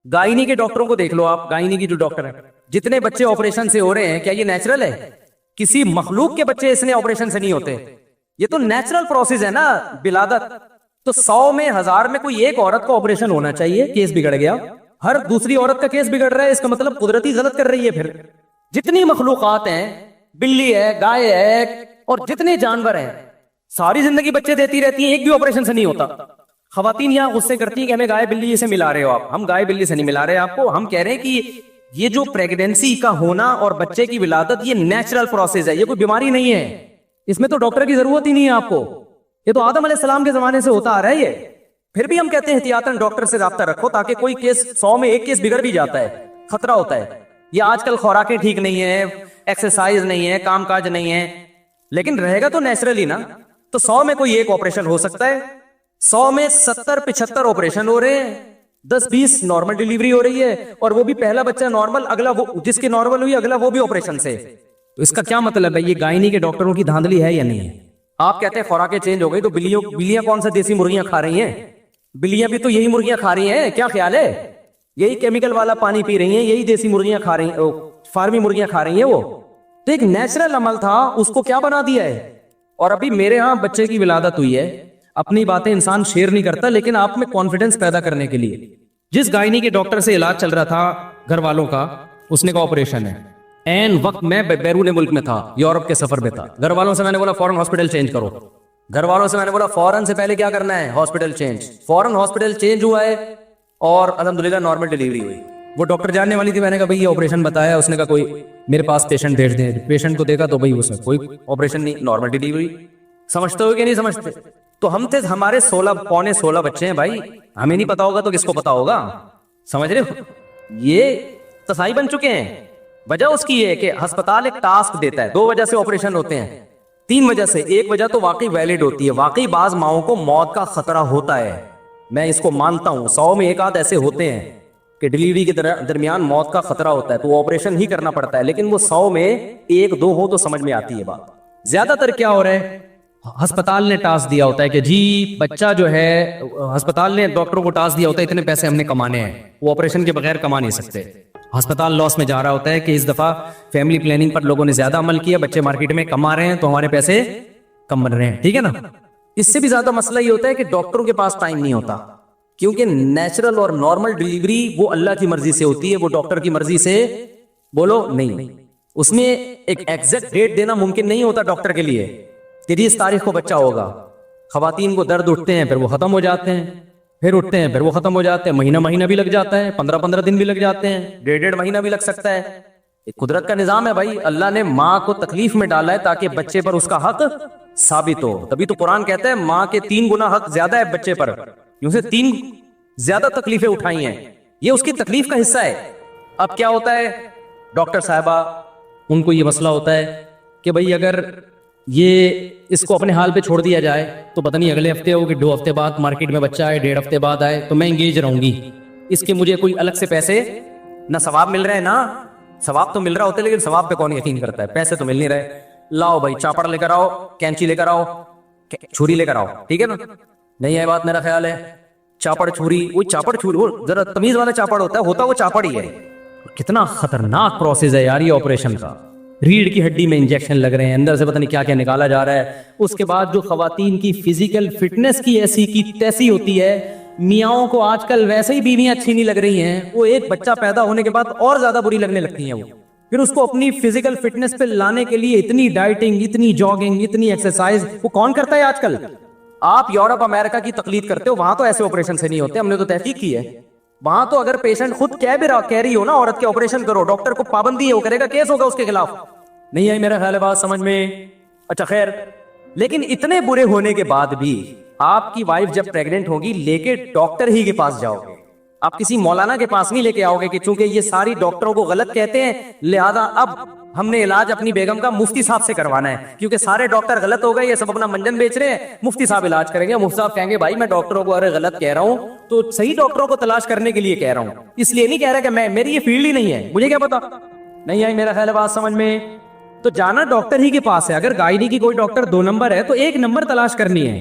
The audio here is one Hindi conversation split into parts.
गायनी के डॉक्टरों को देख लो आप, गायनी की जो डॉक्टर है, जितने बच्चे ऑपरेशन से हो रहे हैं, क्या ये नेचुरल है? किसी मखलूक के बच्चे इसने ऑपरेशन से नहीं होते। ये तो नेचुरल प्रोसेस है ना, विलादत। तो 100 में 1000 में कोई एक औरत का ऑपरेशन होना चाहिए, केस बिगड़ गया। हर दूसरी औरत का केस बिगड़ रहा है, इसका मतलब कुदरती गलत कर रही है। फिर जितनी मखलूकात हैं, बिल्ली है, गाय है, और जितने जानवर हैं, सारी जिंदगी बच्चे देती रहती हैं, एक भी ऑपरेशन से नहीं होता। खवातीन यहाँ गुस्से करती हैं कि हमें गाय बिल्ली से मिला रहे हो आप। हम गाय बिल्ली से नहीं मिला रहे आपको, हम कह रहे हैं कि ये जो प्रेगनेंसी का होना और बच्चे की विलादत, ये नेचुरल प्रोसेस है, ये कोई बीमारी नहीं है। इसमें तो डॉक्टर की जरूरत ही नहीं है आपको, ये तो आदम अलैहिस्सलाम के जमाने से होता आ रहा है ये। फिर भी हम कहते हैं एहतियातन डॉक्टर से राब्ता रखो, ताकि कोई केस 100 में एक केस बिगड़ भी जाता है, खतरा होता है। ये आजकल खुराकें ठीक नहीं है, एक्सरसाइज नहीं है, कामकाज नहीं है, लेकिन रहेगा तो नेचुरली ना। तो 100 में कोई एक ऑपरेशन हो सकता है, 100 में 70-75 ऑपरेशन हो रहे हैं, 10-20 नॉर्मल डिलीवरी हो रही है, और वो भी पहला बच्चा नॉर्मल, अगला वो जिसकी नॉर्मल हुई अगला वो भी ऑपरेशन से। तो इसका क्या मतलब है? ये गायनी के डॉक्टरों की धांधली है या नहीं है? आप कहते हैं खुराकें चेंज हो गई, तो बिल्लियां कौन सा देसी मुर्गियां खा रही हैं? बिल्लियां भी तो यही मुर्गियां खा रही हैं, क्या ख्याल है? यही केमिकल वाला पानी पी रही हैं, यही देसी मुर्गियां खा रही हैं, फार्मी मुर्गियां खा रही हैं वो। तो एक नेचुरल अमल था, उसको क्या बना दिया है? और अभी मेरे यहाँ बच्चे की विलादत हुई है, अपनी बातें इंसान शेयर नहीं करता, लेकिन आप में कॉन्फिडेंस पैदा करने के लिए जिस गायनी के डॉक्टर से इलाज चल रहा था घर वालों का, उसने का ऑपरेशन है। एन वक्त मैं बैरून मुल्क में था, यूरोप के सफर में था। घर वालों से मैंने बोला फौरन हॉस्पिटल चेंज करो। घर वालों से मैंने बोला फौरन से पहले क्या करना है? Hospital change. फौरन हॉस्पिटल चेंज हुआ है और अल्हम्दुलिल्लाह नॉर्मल डिलीवरी हुई। वो डॉक्टर जानने वाली थी, मैंने कहा भाई ये ऑपरेशन बताया, उसने कहा कोई मेरे पास पेशेंट भेज दे। पेशेंट को देखा तो भाई उसमें कोई ऑपरेशन नहीं, नॉर्मल डिलीवरी। समझते हो कि नहीं समझते? तो हम थे, हमारे 16 बच्चे हैं भाई, हमें नहीं पता होगा तो किसको पता होगा? समझ रहे हो? ये तसाई बन चुके हैं। वजह उसकी ये है कि अस्पताल एक टास्क देता है, 2 वजह से ऑपरेशन होते हैं, 3 वजह से। एक वजह तो वाकई वैलिड होती है, वाकई बाज माओं को मौत का खतरा होता है, मैं इसको मानता हूं। 100 में एक आध ऐसे होते हैं कि डिलीवरी के दरमियान मौत का खतरा होता है, तो ऑपरेशन ही करना पड़ता है। लेकिन वो 100 में 1-2 हो तो समझ में आती है बात। ज्यादातर क्या हो रहा है, अस्पताल ने टास्क दिया होता है कि जी बच्चा जो है, अस्पताल ने डॉक्टरों को टास्क दिया होता है इतने पैसे हमने कमाने हैं, वो ऑपरेशन के बगैर कमा नहीं सकते। अस्पताल लॉस में जा रहा होता है कि इस दफा फैमिली प्लानिंग पर लोगों ने ज्यादा अमल किया, बच्चे मार्केट में कमा रहे हैं तो हमारे पैसे कम बन रहे हैं, ठीक है ना। इससे भी ज्यादा मसला ये होता है कि डॉक्टरों के पास टाइम नहीं होता, क्योंकि नेचुरल और नॉर्मल डिलीवरी वो अल्लाह की मर्जी से होती है, वो डॉक्टर की मर्जी से बोलो नहीं। उसमें एक एग्जैक्ट डेट देना मुमकिन नहीं होता डॉक्टर के लिए, तेरी इस तारीख को बच्चा होगा। खवातीन को दर्द उठते हैं, फिर वो खत्म हो जाते हैं, फिर उठते हैं, फिर वो खत्म हो जाते हैं। महीना भी लग जाता है, 15-15 दिन भी लग जाते हैं, 1.5 महीना भी लग सकता है। एक कुदरत का निजाम है भाई। अल्लाह ने माँ को तकलीफ में डाला है ताकि बच्चे पर उसका हक साबित हो। तभी तो कुरान कहता है माँ के 3 गुना हक ज्यादा है बच्चे पर, उसे 3 ज्यादा तकलीफें उठाई हैं, ये उसकी तकलीफ का हिस्सा है। अब क्या होता है, डॉक्टर साहबा उनको ये मसला होता है कि भाई अगर ये इसको अपने हाल पे छोड़ दिया जाए तो पता नहीं अगले हफ्ते हो कि 2 हफ्ते बाद मार्केट में बच्चा आए, 1.5 हफ्ते बाद आए, तो मैं इंगेज रहूंगी, इसके मुझे कोई अलग से पैसे ना सवाब मिल रहे हैं, ना सवाब तो मिल रहा होता है लेकिन सवाब पे कौन यकीन करता है, पैसे तो मिल नहीं रहे। लाओ भाई चापड़ लेकर आओ, कैंची लेकर आओ, छुरी लेकर आओ, ठीक है ना। नहीं है बात, मेरा ख्याल है चापड़ छुरी, वो चापड़ छुरी, वो जरा तमीज वाला चापड़ होता है वो चापड़ ही है। कितना खतरनाक प्रोसेस है यार ये ऑपरेशन का। रीढ़ की हड्डी में इंजेक्शन लग रहे हैं, अंदर से पता नहीं क्या क्या निकाला जा रहा है। उसके बाद जो खवातीन की फिजिकल फिटनेस की ऐसी की तैसी होती है, मियाओं को आजकल वैसे ही बीवियां अच्छी नहीं लग रही हैं, वो एक बच्चा पैदा होने के बाद और ज्यादा बुरी लगने लगती हैं। वो फिर उसको अपनी फिजिकल फिटनेस पे लाने के लिए इतनी डाइटिंग, इतनी जॉगिंग, इतनी एक्सरसाइज, वो कौन करता है आजकल? आप यूरोप अमेरिका की तकलीद करते हो, वहां तो ऐसे ऑपरेशन से नहीं होते, हमने तो तहकीक की है। वहां तो अगर पेशेंट खुद कह रही हो ना औरत के ऑपरेशन करो, डॉक्टर को पाबंदी है, वो करेगा, केस होगा उसके खिलाफ। नहीं आई मेरा ख्याल है बात समझ में? अच्छा खैर, लेकिन इतने बुरे होने के बाद भी आपकी वाइफ जब प्रेग्नेंट होगी लेके डॉक्टर ही के पास जाओगे, आप किसी मौलाना के पास नहीं लेके आओगे कि चूंकि ये सारी डॉक्टरों को गलत कहते हैं लिहाजा अब हमने इलाज अपनी बेगम का मुफ्ती साहब से करवाना है, क्योंकि सारे डॉक्टर गलत हो गए, ये सब अपना मंजन बेच रहे हैं, मुफ्ती साहब इलाज करेंगे। मुफ्ती साहब कहेंगे भाई मैं डॉक्टरों को अरे गलत कह रहा हूं तो सही डॉक्टरों को तलाश करने के लिए कह रहा हूं, इसलिए नहीं कह रहा कि मैं, मेरी ये फील्ड ही नहीं है, मुझे क्या पता। नहीं आई मेरा ख्याल है बात समझ में? तो जाना डॉक्टर ही के पास है। अगर गायनी की कोई डॉक्टर 2 नंबर है तो 1 नंबर तलाश करनी है।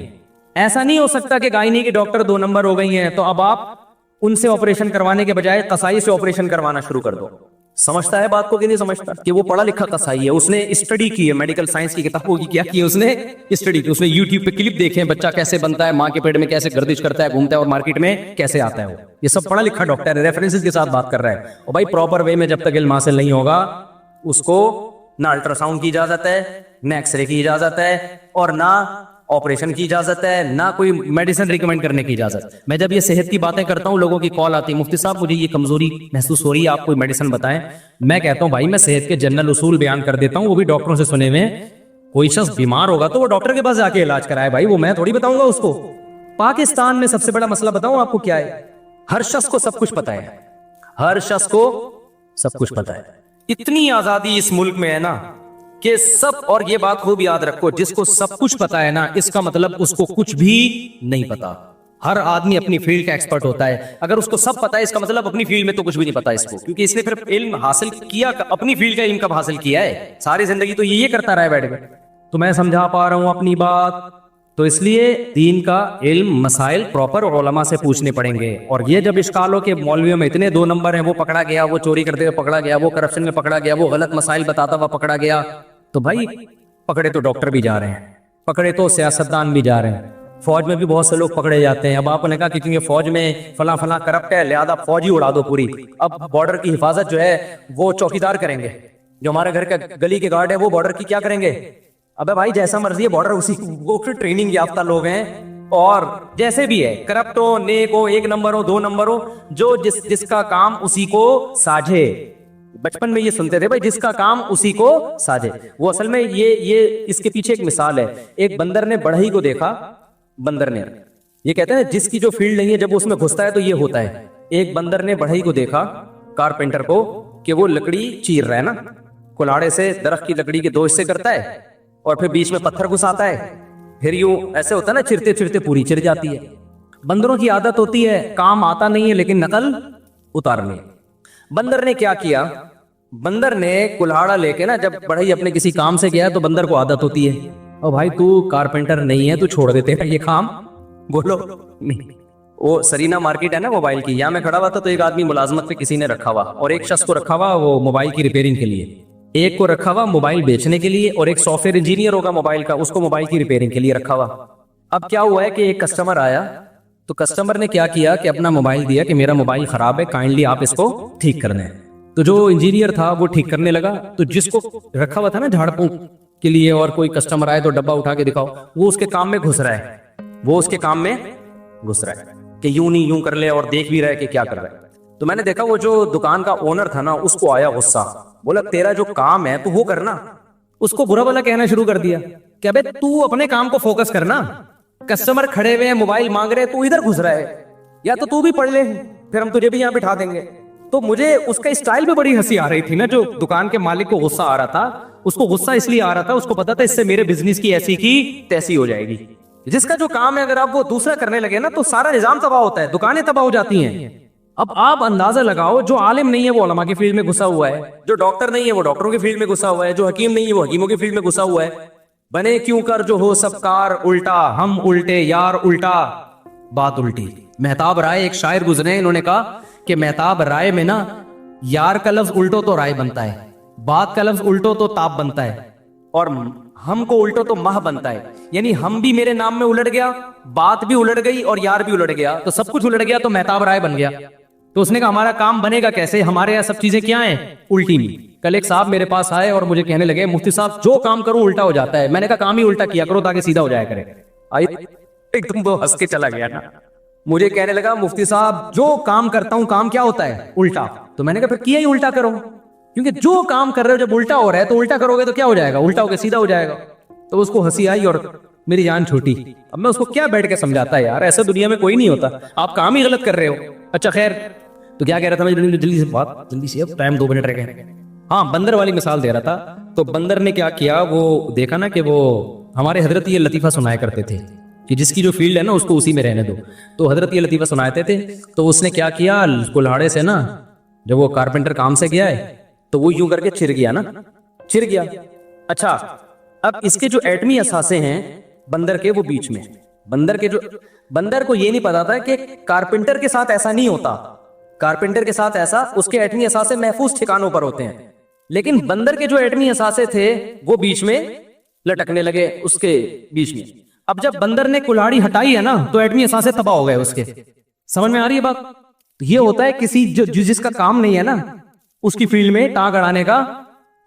ऐसा नहीं हो सकता कि गायनी की डॉक्टर 2 नंबर हो गई हैं तो अब आप उनसे ऑपरेशन करवाने के बजाय कसाई से ऑपरेशन करवाना शुरू कर दो। समझता है बात को कि नहीं समझता? कि वो पढ़ा लिखा कसाई है, उसने स्टडी की है, मेडिकल साइंस की किताबों की क्या की है, उसने स्टडी की, उसने यूट्यूब पे क्लिप देखे हैं, बच्चा कैसे बनता है, माँ के पेट में कैसे गर्दिश करता है, घूमता है और मार्केट में कैसे आता है। वो ये सब पढ़ा लिखा डॉक्टर है, रेफरेंसेस के साथ बात कर रहा है। और भाई प्रॉपर वे में जब तक इल्म हासिल नहीं होगा, उसको ना अल्ट्रासाउंड की इजाजत है, ना एक्सरे की इजाजत है, और ना ऑपरेशन की इजाजत है, ना कोई मेडिसिन रिकमेंड करने की इजाजत। मैं जब ये सेहत की बातें करता हूँ, लोगों की कॉल आती है, मुफ्ती साहब मुझे ये कमजोरी महसूस हो रही है, आप कोई मेडिसिन बताएं। मैं कहता हूँ भाई मैं सेहत के जनरल उसूल बयान कर देता हूँ, वो भी डॉक्टरों से सुने हुए। कोई शख्स बीमार होगा तो वो डॉक्टर के पास जाके इलाज कराए भाई, वो मैं थोड़ी बताऊंगा उसको। पाकिस्तान में सबसे बड़ा मसला बताऊं आपको क्या है? हर शख्स को सब कुछ पता है, हर शख्स को सब कुछ पता है। इतनी आजादी इस मुल्क में है ना कि सब, और ये बात खूब याद रखो, जिसको सब कुछ पता है ना, इसका मतलब उसको कुछ भी नहीं पता। हर आदमी अपनी फील्ड का एक्सपर्ट होता है। अगर उसको सब पता है, इसका मतलब अपनी फील्ड में तो कुछ भी नहीं पता इसको, क्योंकि इसने फिर इल्म हासिल किया, अपनी फील्ड का इल्म कब हासिल किया है? सारी जिंदगी तो ये करता रहा है बैठ के। तो मैं समझा पा रहा हूं अपनी बात? तो इसलिए दीन का इल्म मसाइल प्रॉपर उलमा से पूछने पड़ेंगे। और ये जब इश्कालों के मौलवियों में इतने 2 नंबर हैं, वो पकड़ा गया, वो चोरी करते हुए पकड़ा गया, वो करप्शन में पकड़ा गया, वो गलत मसाइल बताता हुआ पकड़ा गया, तो भाई पकड़े तो डॉक्टर भी जा रहे हैं, पकड़े तो सियासतदान भी जा रहे हैं, फौज में भी बहुत से लोग पकड़े जाते हैं। अब आपने कहा कि क्योंकि फौज में फला फला करप्ट है, लिहाजा फौज ही उड़ा दो पूरी। अब बॉर्डर की हिफाजत जो है वो चौकीदार करेंगे, जो हमारे घर का गली के गार्ड है वो बॉर्डर की क्या करेंगे? अबे भाई जैसा मर्जी है बॉर्डर, उसी वो ट्रेनिंग याफ्ता लोग हैं, और जैसे भी है करप्ट हो, नेक हो, 1 नंबर हो, 2 नंबर हो, जो जिसका काम उसी को साझे। बचपन में ये सुनते थे भाई, जिसका काम उसी को साझे। वो असल में ये इसके पीछे एक मिसाल है। एक बंदर ने बढ़ई को देखा, बंदर ने, ये कहते हैं जिसकी जो फील्ड नहीं है जब उसमें घुसता है तो ये होता है। एक बंदर ने बढ़ई को देखा, कारपेंटर को, कि वो लकड़ी चीर रहा है ना, कुल्हाड़े से दरख्त की लकड़ी के 2 हिस्से करता है और फिर बीच में पत्थर घुसाता है, फिर यूं ऐसे होता है ना, चिरते चिरते पूरी चिर जाती है। बंदरों की आदत होती है, काम आता नहीं है लेकिन नकल उतारनी। बंदर ने क्या किया? बंदर ने कुल्हाड़ा लेके ना, जब बढ़ई अपने किसी काम से गया तो बंदर को आदत होती है, और भाई तू कारपेंटर नहीं है, तू छोड़ देते हैं ये काम। बोलो नहीं। वो सरीना मार्केट है ना मोबाइल की, यहाँ मैं खड़ा हुआ था तो एक आदमी मुलाजमत पे किसी ने रखा हुआ, और एक शख्स को रखा हुआ वो मोबाइल की रिपेयरिंग के लिए, एक को रखा हुआ मोबाइल बेचने के लिए, और एक सॉफ्टवेयर इंजीनियर होगा मोबाइल का, उसको मोबाइल की रिपेयरिंग के लिए रखा हुआ। अब क्या हुआ है कि एक कस्टमर आया, तो कस्टमर ने क्या किया कि अपना मोबाइल दिया कि मेरा मोबाइल खराब है, काइंडली आप इसको ठीक करने हैं। तो जो इंजीनियर था वो ठीक करने लगा, तो जिसको रखा हुआ था ना झाड़ फूंक के लिए, और कोई कस्टमर आए तो डब्बा उठा के दिखाओ, वो उसके काम में घुस रहा है, वो उसके काम में घुस रहा है कि यूं नहीं यूं कर ले, और देख भी रहा है कि क्या कर रहा है। तो मैंने देखा वो जो दुकान का ओनर था ना, उसको आया गुस्सा, बोला तेरा जो काम है तो वो करना। उसको बुरा भला कहना शुरू कर दिया कि अबे तू अपने काम को फोकस करना, कस्टमर खड़े हुए हैं, मोबाइल मांग रहे हैं, तू इधर घुस रहा है, या तो तू भी पढ़ ले, फिर हम तुझे भी यहाँ बिठा देंगे। तो मुझे उसका स्टाइल पे बड़ी हंसी आ रही थी ना, जो दुकान के मालिक को गुस्सा आ रहा था, उसको गुस्सा इसलिए आ रहा था, उसको पता था इससे मेरे बिजनेस की ऐसी की तैसी हो जाएगी। जिसका जो काम है अगर आप वो दूसरा करने लगे ना, तो सारा निजाम तबाह होता है, दुकानें तबाह हो जाती हैं। अब आप अंदाजा लगाओ, जो आलिम नहीं है वो उलमा की फील्ड में घुसा हुआ है, जो डॉक्टर नहीं है वो डॉक्टरों की फील्ड में घुसा हुआ है, जो हकीम नहीं है वो हकीमों की फील्ड में घुसा हुआ है। बने क्यों कर जो हो सब कार उल्टा, हम उल्टे यार उल्टा, बात उल्टी। मेहताब राय एक शायर गुजरे, इन्होंने कहा कि मेहताब राय में ना यार का लफ्ज उल्टो तो राय बनता है, बात का लफ्ज उल्टो तो ताप बनता है, और हमको उल्टो तो माह बनता है। यानी हम भी मेरे नाम में उलट गया, बात भी उलट गई और यार भी उलट गया, तो सब कुछ उलट गया, तो मेहताब राय बन गया। तो उसने कहा हमारा काम बनेगा कैसे, हमारे यहाँ सब चीजें क्या हैं, उल्टी में। कल एक साहब मेरे पास आए और मुझे कहने लगे मुफ्ती साहब जो काम करूं उल्टा हो जाता है। मैंने कहा काम ही उल्टा किया करो ताकि सीधा हो जाया करे। एकदम वो हंस के चला गया ना, मुझे कहने लगा मुफ्ती साहब जो काम करता हूं काम क्या होता है, उल्टा। तो मैंने कहा फिर किया ही उल्टा करो, क्योंकि जो काम कर रहे हो जब उल्टा हो रहा है तो उल्टा करोगे तो क्या हो जाएगा, उल्टा होकर सीधा हो जाएगा। तो उसको हंसी आई और मेरी जान छूटी। अब मैं उसको क्या बैठ के समझाता है, यार ऐसा दुनिया में कोई नहीं होता, आप काम ही गलत कर रहे हो। अच्छा खैर, तो क्या कह रहा था मैं, जल्दी से बात, जल्दी से, अब टाइम 2 मिनट रह गए। हाँ, बंदर वाली मिसाल दे रहा था। तो बंदर ने क्या किया, वो देखा ना कि वो हमारे हजरत ये लतीफा सुनाया करते थे कि जिसकी जो फील्ड है ना उसको उसी में रहने दो। तो हजरत ये लतीफा सुनाते थे, तो उसने क्या किया, कुल्हाड़े से ना जब वो कारपेंटर काम से गया है तो वो यूं करके चिर गया ना, चिर गया। अच्छा, अब इसके जो एटमी असासे हैं बंदर के वो बीच में, बंदर को ये नहीं पता था कि कारपेंटर के साथ ऐसा नहीं होता। कारपेंटर के साथ ऐसा उसके एटमी असासे महफूज ठिकानों पर होते हैं, लेकिन बंदर के जो एटमी असासे थे वो बीच में लटकने लगे उसके बीच में। अब जब बंदर ने कुल्हाड़ी हटाई है ना तो एटमी असासे तबाह हो गए उसके। समझ में आ रही है बात? ये होता है किसी जो जिसका काम नहीं है ना उसकी फील्ड में टांग अड़ाने का,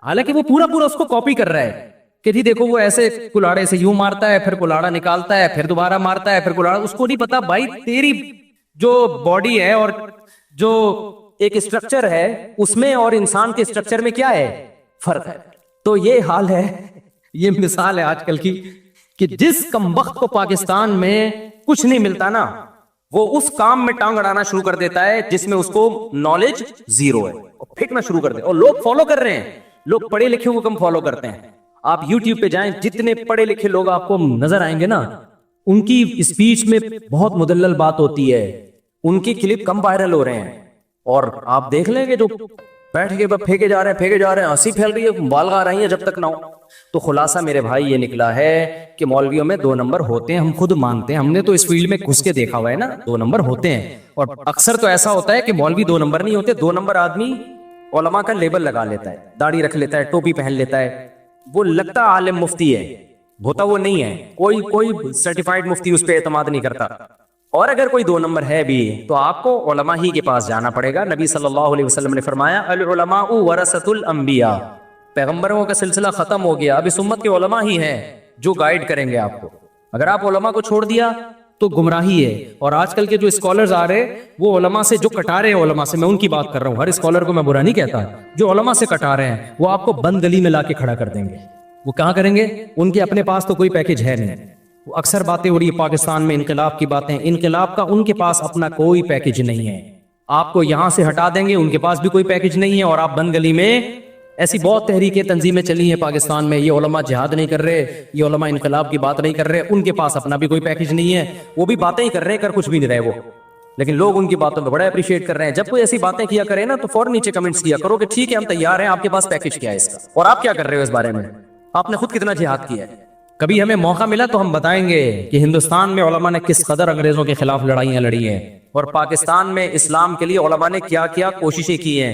हालांकि वो पूरा उसको कॉपी कर रहा है कि जी देखो वो ऐसे कुल्हाड़े से यूं मारता है, फिर कुल्हाड़ा निकालता है, फिर दोबारा मारता है, फिर कुल्हाड़ा। उसको नहीं पता भाई तेरी जो बॉडी है और जो एक स्ट्रक्चर है उसमें और इंसान के स्ट्रक्चर में क्या है, फर्क है। तो ये हाल है, ये मिसाल है आजकल की कि जिस कमबख्त को पाकिस्तान में कुछ नहीं मिलता ना वो उस काम में टांग अड़ाना शुरू कर देता है जिसमें उसको नॉलेज जीरो है और फेंकना शुरू कर दे। और लोग फॉलो कर रहे हैं, लोग पढ़े लिखे को कम फॉलो करते हैं। आप YouTube पे जाएं, जितने पढ़े लिखे लोग आपको नजर आएंगे ना उनकी स्पीच में बहुत मुदल्लल बात होती है, उनकी क्लिप कम वायरल हो रहे हैं। और आप देख लेंगे जो बैठ के फेंके जा रहे हैं, हंसी फैल रही है, बाल गा रही है जब तक ना हो। तो खुलासा मेरे भाई ये निकला है कि मौलवियों में 2 नंबर होते हैं, हम खुद मानते हैं, हमने तो इस फील्ड में घुस के देखा हुआ है ना, 2 नंबर होते हैं। और अक्सर तो ऐसा होता है कि मौलवी 2 नंबर नहीं होते। 2 नंबर आदमी उलमा का लेबल लगा लेता है, दाढ़ी रख लेता है, टोपी पहन लेता है, वो लगता आलिम मुफ्ती है, होता वो नहीं है। कोई सर्टिफाइड मुफ्ती उस पर एतमाद नहीं करता। और अगर कोई 2 नंबर है भी तो आपको उलमा ही के पास जाना पड़ेगा। नबी सल्लल्लाहु अलैहि वसल्लम ने फरमाया अल उलमाउ वरसतुल अंबिया, पैगंबरों का सिलसिला खत्म हो गया, अब इस उम्मत के उलमा ही हैं जो गाइड करेंगे आपको। अगर आप उलमा को छोड़ दिया तो गुमराही है। और आजकल के जो स्कॉलर्स आ रहे वो उलमा से जो कटा रहे हैं, उलमा से मैं उनकी बात कर रहा हूँ, हर स्कॉलर को मैं बुरा नहीं कहता, जो उलमा से कटा रहे हैं वो आपको बंद गली में लाके खड़ा कर देंगे। वो कहाँ करेंगे? उनके अपने पास तो कोई पैकेज है नहीं। वो अक्सर बातें हो रही है पाकिस्तान में इनकलाब की बातें, इनकलाब का उनके पास अपना कोई पैकेज नहीं है। आपको यहां से हटा देंगे, उनके पास भी कोई पैकेज नहीं है। और आप बंद गली में, ऐसी बहुत तहरीकें तंजीमें चली हैं पाकिस्तान में, ये उलमा जिहाद नहीं कर रहे, ये उलमा इनकलाब की बात नहीं कर रहे, उनके पास अपना भी कोई पैकेज नहीं है, वो भी बातें ही कर रहे हैं, कर कुछ भी नहीं रहे वो। लेकिन लोग उनकी बातों में बड़ा अप्रिशिएट कर रहे हैं। जब कोई ऐसी बातें किया करे ना तो फौरन नीचे कमेंट्स किया करो कि ठीक है हम तैयार हैं, आपके पास पैकेज क्या है इसका, और आप क्या कर रहे हो इस बारे में, आपने खुद कितना जिहाद किया है। कभी हमें मौका मिला तो हम बताएंगे कि हिंदुस्तान में उलमा ने किस कदर अंग्रेजों के खिलाफ लड़ाइयां लड़ी हैं और पाकिस्तान में इस्लाम के लिए उलमा ने क्या क्या कोशिशें की हैं।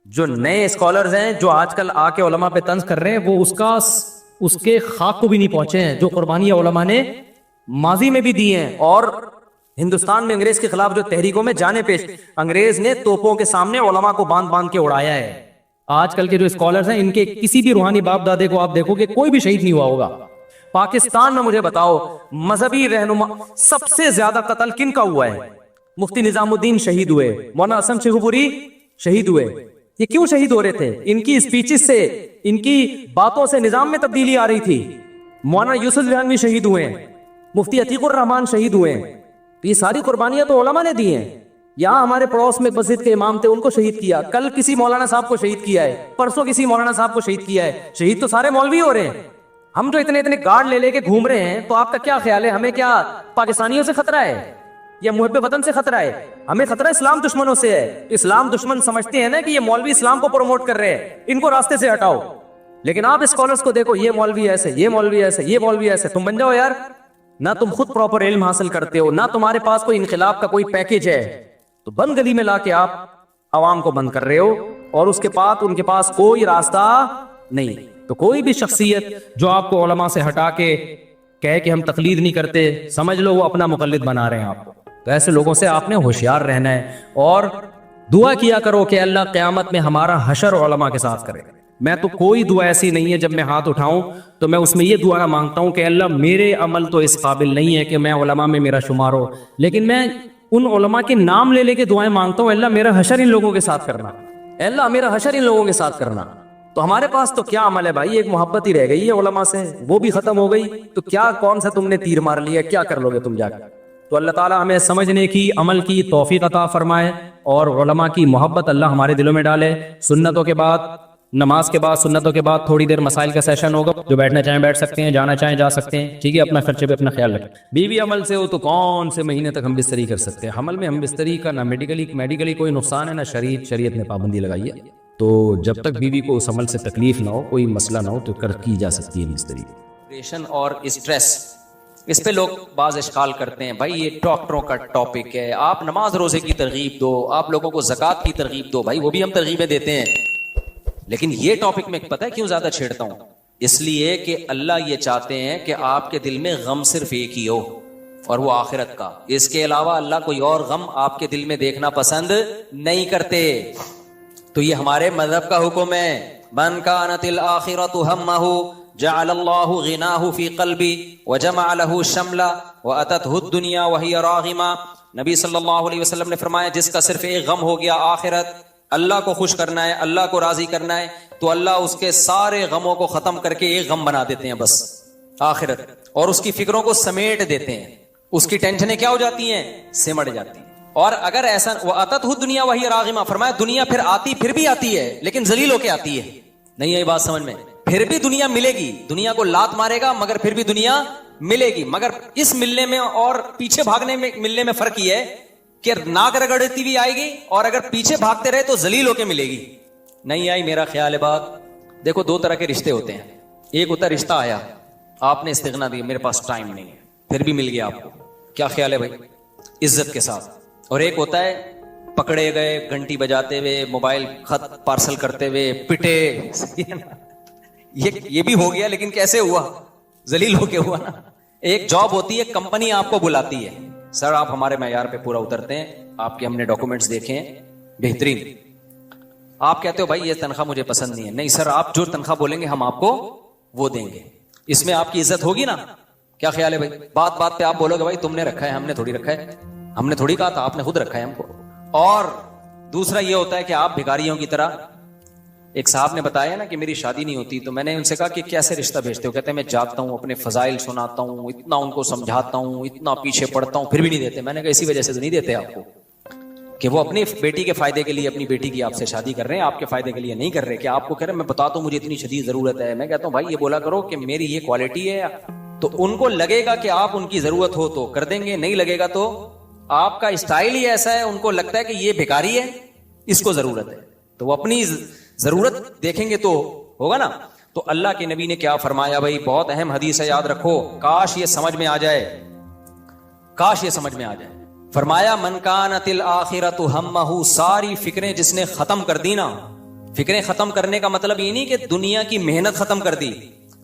जो नए स्कॉलर्स हैं जो आजकल आके उलमा पे तंज कर रहे हैं वो उसके खाक को भी नहीं पहुंचे हैं जो कुर्बानियां उलमा ने माजी में भी दी हैं। और हिंदुस्तान में अंग्रेज के खिलाफ जो तहरीकों में जाने पेश, अंग्रेज ने तोपों के सामने उलमा को बांध बांध के उड़ाया है। आजकल के जो स्कॉलर्स हैं इनके किसी भी रूहानी बाप दादे को आप देखोगे कोई भी शहीद नहीं हुआ होगा। पाकिस्तान में मुझे बताओ मजहबी रहनुमा सबसे ज्यादा कत्ल किन का हुआ है? मुफ्ती निजामुद्दीन शहीद हुए, मौलाना हसन शेखुपुरी शहीद हुए। ये क्यों शहीद हो रहे थे? इनकी स्पीचेस से, इनकी बातों से निजाम में तब्दीली आ रही थी। मौलाना यूसुफ रिहानवी शहीद हुए, मुफ्ती अतीकुर रहमान शहीद हुए। ये सारी कुर्बानियां तो उलमा ने दी हैं। यहाँ हमारे पड़ोस में मस्जिद के इमाम थे, उनको शहीद किया, कल किसी मौलाना साहब को शहीद किया है, परसों किसी मौलाना साहब को शहीद किया है। शहीद तो सारे मौलवी हो रहे हैं। हम जो इतने इतने गार्ड ले लेके घूम रहे हैं, तो आपका क्या ख्याल है, हमें क्या पाकिस्तानियों से खतरा है या मुहब्बे वतन से खतरा है? हमें खतरा इस्लाम दुश्मनों से है। इस्लाम दुश्मन समझते हैं ना कि ये मौलवी इस्लाम को प्रमोट कर रहे हैं, इनको रास्ते से हटाओ। लेकिन आप स्कॉलर्स को देखो, ये मौलवी ऐसे, ये मौलवी ऐसे, ये मौलवी ऐसे। तुम बन जाओ यार, ना तुम खुद प्रॉपर इल्म हासिल करते हो, ना तुम्हारे पास कोई इनकलाब का कोई पैकेज है, तो बंद गली में लाके आप आवाम को बंद कर रहे हो और उसके बाद उनके पास कोई रास्ता नहीं। तो कोई भी शख्सियत जो आपको उलमा से हटा के कहे कि हम तकलीद नहीं करते, समझ लो वो अपना मुकल्लिद बना रहे हैं आपको। तो ऐसे लोगों से आपने होशियार रहना है और दुआ किया करो कि अल्लाह क़यामत में हमारा हशर उलमा के साथ करे। मैं तो कोई दुआ ऐसी नहीं है जब मैं हाथ उठाऊं तो मैं उसमें ये दुआ मांगता हूं कि अल्लाह मेरे अमल तो इस काबिल नहीं है कि मैं उलमा में मेरा शुमार हो, लेकिन मैं उन उलमा के नाम ले लेके दुआएं मांगता हूं, अल्लाह मेरा हशर इन लोगों के साथ करना, अल्लाह मेरा हशर इन लोगों के साथ करना। तो हमारे पास तो क्या अमल है भाई, एक मोहब्बत ही रह गई है उलमा से, वो भी खत्म हो गई। तो क्या कौन सा तुमने तीर मार लिया, क्या कर लोगे तुम जाकर? तो अल्लाह ताला हमें समझने की, अमल की तौफीक अता फरमाए और उलमा की मोहब्बत अल्लाह हमारे दिलों में डाले। सुन्नतों के बाद, नमाज के बाद, सुन्नतों के बाद थोड़ी देर मसाइल का सेशन होगा। जो बैठना चाहें बैठ सकते हैं, जाना चाहें जा सकते हैं, ठीक है। अपना खर्चे पे अपना ख्याल रखें। बीवी अमल से हो तो कौन से महीने तक हम बिस्तरी कर सकते हैं? हमल में हम बिस्तरी का ना मेडिकली कोई नुकसान है ना शरीयत ने पाबंदी लगाई है। तो जब तक बीवी को उस अमल से तकलीफ ना हो, कोई मसला ना हो, तो कर की जा सकती है बिस्तरी। डिप्रेशन और स्ट्रेस इस पे लोग बाज इश्काल करते हैं, भाई ये डॉक्टरों का टॉपिक है, आप नमाज रोजे की तरगीब दो, आप लोगों को ज़कात की तरगीब दो। भाई वो भी हम तरगीबें देते हैं, लेकिन ये टॉपिक में पता है क्यों ज्यादा छेड़ता हूं? इसलिए कि अल्लाह ये चाहते हैं कि आपके दिल में गम सिर्फ एक ही हो, और वो आखिरत का। इसके अलावा अल्लाह कोई और गम आपके दिल में देखना पसंद नहीं करते। तो ये हमारे मजहब का हुक्म है, मन कानतिल आखिरतु हम्महु जअलल्लाहु गिनाहु फी क़ल्बी व जमअ लहु शमला व अततहु दुनिया व हिय रागिमा। नबी सल्लल्लाहु अलैहि वसल्लम ने फरमाया, जिसका सिर्फ एक गम हो गया आखिरत, अल्लाह को खुश करना है, अल्लाह को राजी करना है, तो अल्लाह उसके सारे गमों को खत्म करके एक गम बना देते हैं, बस आखिरत, और उसकी फिक्रों को समेट देते हैं। उसकी टेंशनें क्या हो जाती हैं? सिमट जाती हैं। और अगर ऐसा, वो अततहु दुनिया वही रागिमा, फरमाया दुनिया फिर भी आती है, लेकिन जलील होके आती है। नहीं है ये बात समझ में? फिर भी दुनिया मिलेगी, दुनिया को लात मारेगा मगर फिर भी दुनिया मिलेगी। मगर इस मिलने में और पीछे भागने में मिलने में फर्क ये है कि नाक रगड़ती भी आएगी, और अगर पीछे भागते रहे तो जलील होके मिलेगी। नहीं आई? मेरा ख्याल है बात। देखो, दो तरह के रिश्ते होते हैं। एक होता है रिश्ता आया, आपने इस्तिगना दी, मेरे पास टाइम नहीं है, फिर भी मिल गया आपको, क्या ख्याल है भाई? इज्जत के साथ। और एक होता है पकड़े गए घंटी बजाते हुए, मोबाइल खत पार्सल करते हुए, पिटे। ये भी हो गया, लेकिन कैसे हुआ? जलील होके हुआ ना। एक जॉब होती है, कंपनी आपको बुलाती है, सर आप हमारे मैयार पे पूरा उतरते हैं, आपके हमने डॉक्यूमेंट्स देखे हैं, बेहतरीन। आप कहते हो भाई ये तनख्वाह मुझे पसंद नहीं है। नहीं सर, आप जो तनख्वाह बोलेंगे हम आपको वो देंगे। इसमें आपकी इज्जत होगी ना? क्या ख्याल है भाई? बात बात पे आप बोलोगे भाई तुमने रखा है, हमने थोड़ी रखा है, हमने थोड़ी कहा था, आपने खुद रखा है हमको। और दूसरा ये होता है कि आप भिखारियों की तरह, एक साहब ने बताया ना कि मेरी शादी नहीं होती, तो मैंने उनसे कहा कि कैसे रिश्ता भेजते हो? कहते हैं मैं जाता हूँ, अपने फजाइल सुनाता हूँ, इतना उनको समझाता हूँ, इतना पीछे पड़ता हूँ, फिर भी नहीं देते। मैंने कहा इसी वजह से तो नहीं देते आपको, कि वो अपनी बेटी के फायदे के लिए अपनी बेटी की आपसे शादी कर रहे हैं, आपके फायदे के लिए नहीं कर रहे। कि आपको कह रहे हैं मैं बताता हूँ मुझे इतनी शदीद जरूरत है। मैं कहता हूँ भाई ये बोला करो कि मेरी ये क्वालिटी है, तो उनको लगेगा कि आप उनकी जरूरत हो तो कर देंगे, नहीं लगेगा तो आपका स्टाइल ही ऐसा है, उनको लगता है कि ये भिखारी है, इसको जरूरत है, तो वो अपनी जरूरत देखेंगे तो होगा ना। तो अल्लाह के नबी ने क्या फरमाया भाई? बहुत अहम हदीस है, याद रखो, काश ये समझ में आ जाए, काश ये समझ में आ जाए। फरमाया मन कानतिल आखिरतु हम्महु, सारी फिक्रें जिसने खत्म कर दी ना। फिक्रें खत्म करने का मतलब ये नहीं कि दुनिया की मेहनत खत्म कर दी।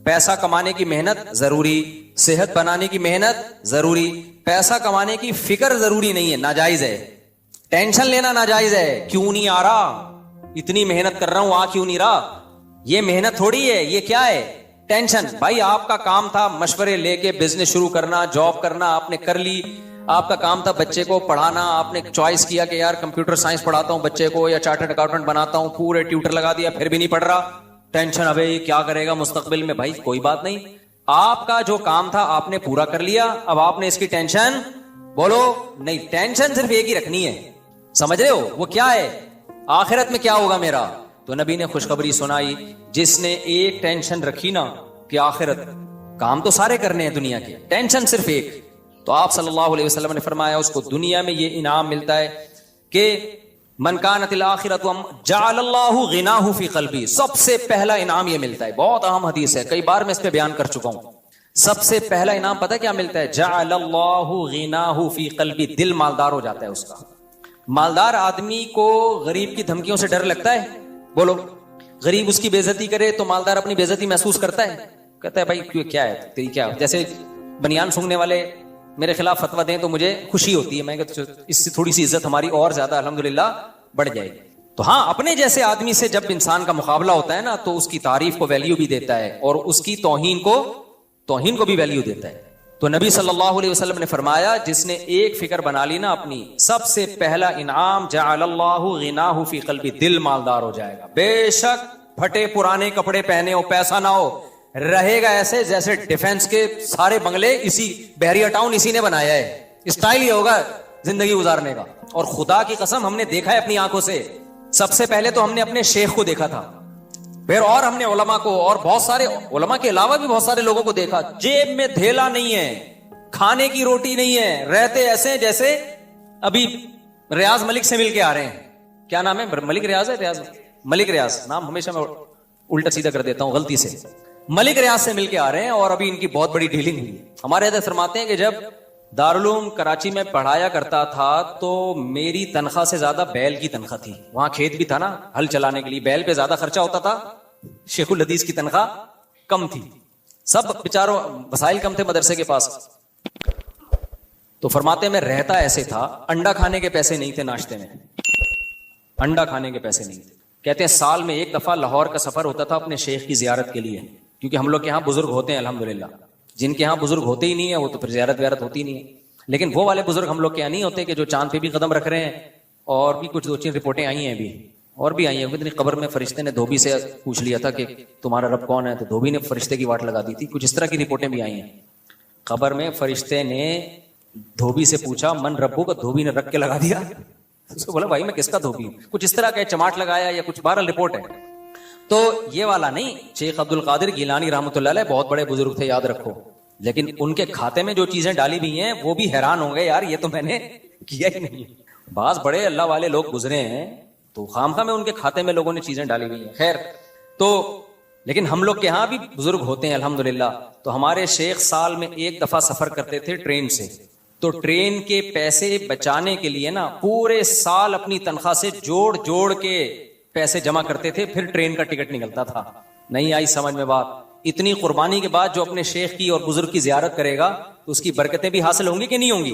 पैसा कमाने की मेहनत जरूरी, सेहत बनाने की मेहनत जरूरी, पैसा कमाने की फिक्र जरूरी नहीं है, नाजायज है। टेंशन लेना नाजायज है, क्यों नहीं आ रहा, इतनी मेहनत कर रहा हूं आ क्यों नहीं रहा, ये मेहनत थोड़ी है, ये क्या है? टेंशन। भाई आपका काम था मशवरे लेके बिजनेस शुरू करना, जॉब करना, आपने कर ली। आपका काम था बच्चे को पढ़ाना, आपने चॉइस किया कि यार कंप्यूटर साइंस पढ़ाता हूं बच्चे को या चार्टर्ड अकाउंटेंट बनाता हूं, पूरे ट्यूटर लगा दिया, फिर भी नहीं पढ़ रहा। टेंशन, अबे क्या करेगा मुस्तकबिल में? भाई कोई बात नहीं, आपका जो काम था आपने पूरा कर लिया, अब आपने इसकी टेंशन बोलो नहीं। टेंशन सिर्फ एक ही रखनी है, समझ रहे हो? वो क्या है? आखिरत में क्या होगा मेरा। तो नबी ने खुशखबरी सुनाई, जिसने एक टेंशन रखी ना कि आखिरत, काम तो सारे करने हैं दुनिया के, टेंशन सिर्फ एक, तो आप सल्लल्लाहु अलैहि वसल्लम ने फरमाया उसको दुनिया में ये इनाम मिलता है कि मन कानतिल आखिरतु जअलल्लाहु गिनाहु फी क़ल्बी। सबसे पहला इनाम ये मिलता है, बहुत अहम हदीस है, कई बार मैं इस पे बयान कर चुका हूं। सबसे पहला इनाम पता है क्या मिलता है? जअलल्लाहु गिनाहु फी क़ल्बी, दिल मालदार हो जाता है उसका। मालदार आदमी को गरीब की धमकियों से डर लगता है? बोलो, गरीब उसकी बेइज्जती करे तो मालदार अपनी बेइज्जती महसूस करता है? कहता है भाई क्यों, क्या है तेरी, क्या? जैसे बनियान सूंघने वाले मेरे खिलाफ फतवा दें तो मुझे खुशी होती है, मैं कहता इससे थोड़ी सी इज्जत हमारी और ज्यादा अल्हम्दुलिल्लाह बढ़ जाएगी। तो हाँ, अपने जैसे आदमी से जब इंसान का मुकाबला होता है ना, तो उसकी तारीफ को वैल्यू भी देता है और उसकी तौहीन को भी वैल्यू देता है। तो नबी सल्लल्लाहु अलैहि वसल्लम ने फरमाया, जिसने एक फिक्र बना ली ना अपनी, सबसे पहला इनाम जअलल्लाहु गिनाहु फी क़ल्बी, दिल मालदार हो जाएगा। बेशक फटे पुराने कपड़े पहने हो, पैसा ना हो, रहेगा ऐसे जैसे डिफेंस के सारे बंगले इसी बहरिया टाउन इसी ने बनाया है। स्टाइल ही होगा जिंदगी गुजारने का। और खुदा की कसम हमने देखा है अपनी आंखों से, सबसे पहले तो हमने अपने शेख को देखा था, फिर और हमने उलमा को, और बहुत सारे उलमा के अलावा भी बहुत सारे लोगों को देखा। जेब में थैला नहीं है, खाने की रोटी नहीं है, रहते ऐसे जैसे अभी रियाज मलिक से मिल के आ रहे हैं। क्या नाम है? मलिक रियाज है? रियाज मलिक रियाज नाम हमेशा मैं उल्टा सीधा कर देता हूं गलती से। मलिक रियाज से मिलके आ रहे हैं और अभी इनकी बहुत बड़ी डीलिंग हुई है। हमारे हजरत फरमाते हैं कि जब दारुल उलूम कराची में पढ़ाया करता था तो मेरी तनख्वाह से ज्यादा बैल की तनख्वाह थी। वहां खेत भी था ना, हल चलाने के लिए बैल पे ज्यादा खर्चा होता था। शेखुल हदीस की तनख्वाह कम थी, सब बेचारों वसाइल कम थे मदरसे के पास। तो फरमाते में रहता ऐसे था, अंडा खाने के पैसे नहीं थे नाश्ते में, अंडा खाने के पैसे नहीं थे। कहते हैं साल में एक दफा लाहौर का सफर होता था अपने शेख की जियारत के लिए, क्योंकि हम लोग के यहाँ बुजुर्ग होते हैं अल्हम्दुलिल्लाह। जिनके यहाँ बुजुर्ग होते ही नहीं है वो तो फिर जियारत व्यारत होती नहीं है। लेकिन वो वाले बुजुर्ग हम लोग के यहाँ नहीं होते कि जो चांद पे भी कदम रख रहे हैं। और भी कुछ 2-3 रिपोर्टें आई हैं अभी, और भी आई हैं। इतनी कब्र में फरिश्ते ने धोबी से पूछ लिया था कि तुम्हारा रब कौन है, तो धोबी ने फरिश्ते की वाट लगा दी थी। कुछ इस तरह की रिपोर्टें भी आई हैं। कब्र में फरिश्ते ने धोबी से पूछा मन रब्बू का, धोबी ने रख के लगा दिया। उसको बोला भाई मैं किसका धोबी हूं, कुछ इस तरह का चमाट लगाया या कुछ 12 रिपोर्ट है। तो ये वाला नहीं। शेख अब्दुल कादिर गिलानी रहमतुल्लाह अलैह बहुत बड़े बुजुर्ग थे, याद रखो। लेकिन उनके खाते में जो चीजें डाली हुई हैं वो भी हैरान होंगे, यार ये तो मैंने किया ही नहीं। बास बड़े अल्लाह वाले लोग गुजरे हैं तो खामखा में उनके खाते में लोगों ने चीजें डाली हुई हैं। खैर, तो लेकिन हम लोग के यहाँ भी बुजुर्ग होते हैं अल्हम्दुलिल्लाह। तो हमारे शेख साल में एक दफा सफर करते थे ट्रेन से। तो ट्रेन के पैसे बचाने के लिए ना पूरे साल अपनी तनख्वाह से जोड़ जोड़ के पैसे जमा करते थे, फिर ट्रेन का टिकट निकलता था। नहीं आई समझ में बात। इतनी कुर्बानी के बाद जो अपने शेख की और बुजुर्ग की जियारत करेगा तो उसकी बरकतें भी हासिल होंगी कि नहीं होंगी?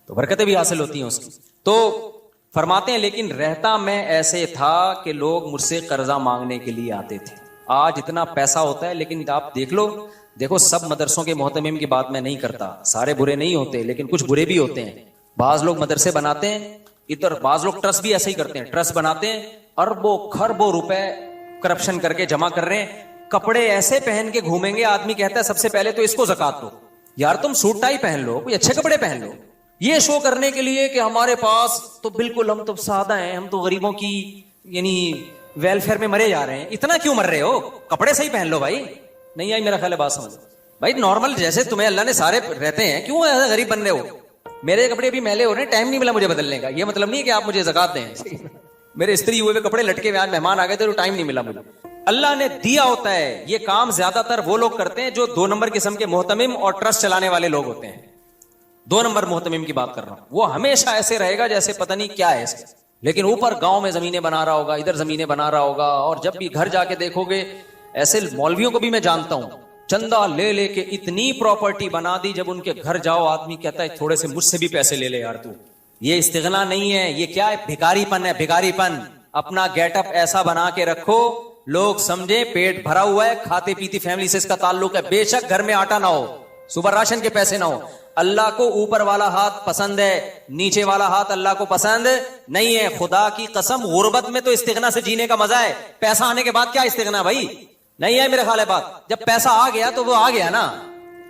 तो बरकतें भी हासिल होती हैं उसकी। तो फरमाते हैं लेकिन रहता मैं ऐसे था कि लोग मुझसे कर्जा मांगने के लिए आते थे। आज इतना पैसा होता है लेकिन आप देख लो, देखो सब मदरसों के मोहतमिम की बात मैं नहीं करता, सारे बुरे नहीं होते लेकिन कुछ बुरे भी होते हैं। बाज लोग मदरसे बनाते हैं, इधर बाज लोग ट्रस्ट भी ऐसे ही करते हैं, ट्रस्ट बनाते हैं, अरबों खरबों रुपए करप्शन करके जमा कर रहे हैं। कपड़े ऐसे पहन के घूमेंगे, आदमी कहता है सबसे पहले तो इसको ज़कात दो। यार तुम सूट टाई पहन लो, कोई अच्छे कपड़े पहन लो। ये शो करने के लिए कि हमारे पास तो बिल्कुल हम तो सादा हैं, हम तो गरीबों की यानी वेलफेयर में मरे जा रहे हैं। इतना क्यों मर रहे हो? कपड़े सही पहन लो भाई। नहीं आई मेरा ख्याल है बात समझ भाई। नॉर्मल जैसे तुम्हें अल्लाह ने सारे रहते हैं, क्यों ऐसा गरीब बन रहे हो? मेरे कपड़े भी मैले हो रहे हैं, टाइम नहीं मिला मुझे बदलने का। ये मतलब नहीं है कि आप मुझे ज़कात दें। मेरे इस्त्री हुए कपड़े लटके हुए, आज मेहमान आ गए थे तो टाइम नहीं मिला मुझे। अल्लाह ने दिया होता है। ये काम ज्यादातर वो लोग करते हैं जो 2 नंबर किस्म के मोहतमिम और ट्रस्ट चलाने वाले लोग होते हैं। 2 नंबर मोहतमिम की बात कर रहा हूं। वो हमेशा ऐसे रहेगा जैसे पता नहीं क्या है इसके, लेकिन ऊपर गांव में जमीनें बना रहा होगा, इधर जमीनें बना रहा होगा। और जब भी घर जाके देखोगे, ऐसे मौलवियों को भी मैं जानता हूं, चंदा ले लेके इतनी प्रॉपर्टी बना दी, जब उनके घर जाओ आदमी कहता है थोड़े से मुझसे भी पैसे ले ले यार तू। ये इस्तिगना नहीं है, ये क्या है? भिखारीपन है, भिखारीपन। अपना गेटअप ऐसा बना के रखो लोग समझे पेट भरा हुआ है, खाते पीती फैमिली से इसका ताल्लुक है। बेशक घर में आटा ना हो, सुबह राशन के पैसे ना हो, अल्लाह को ऊपर वाला हाथ पसंद है, नीचे वाला हाथ अल्लाह को पसंद नहीं है। खुदा की कसम, गुर्बत में तो इस्तिगना से जीने का मजा है। पैसा आने के बाद क्या इस्तिगना भाई? नहीं है मेरे ख्याल है बात। जब पैसा आ गया तो वो आ गया ना।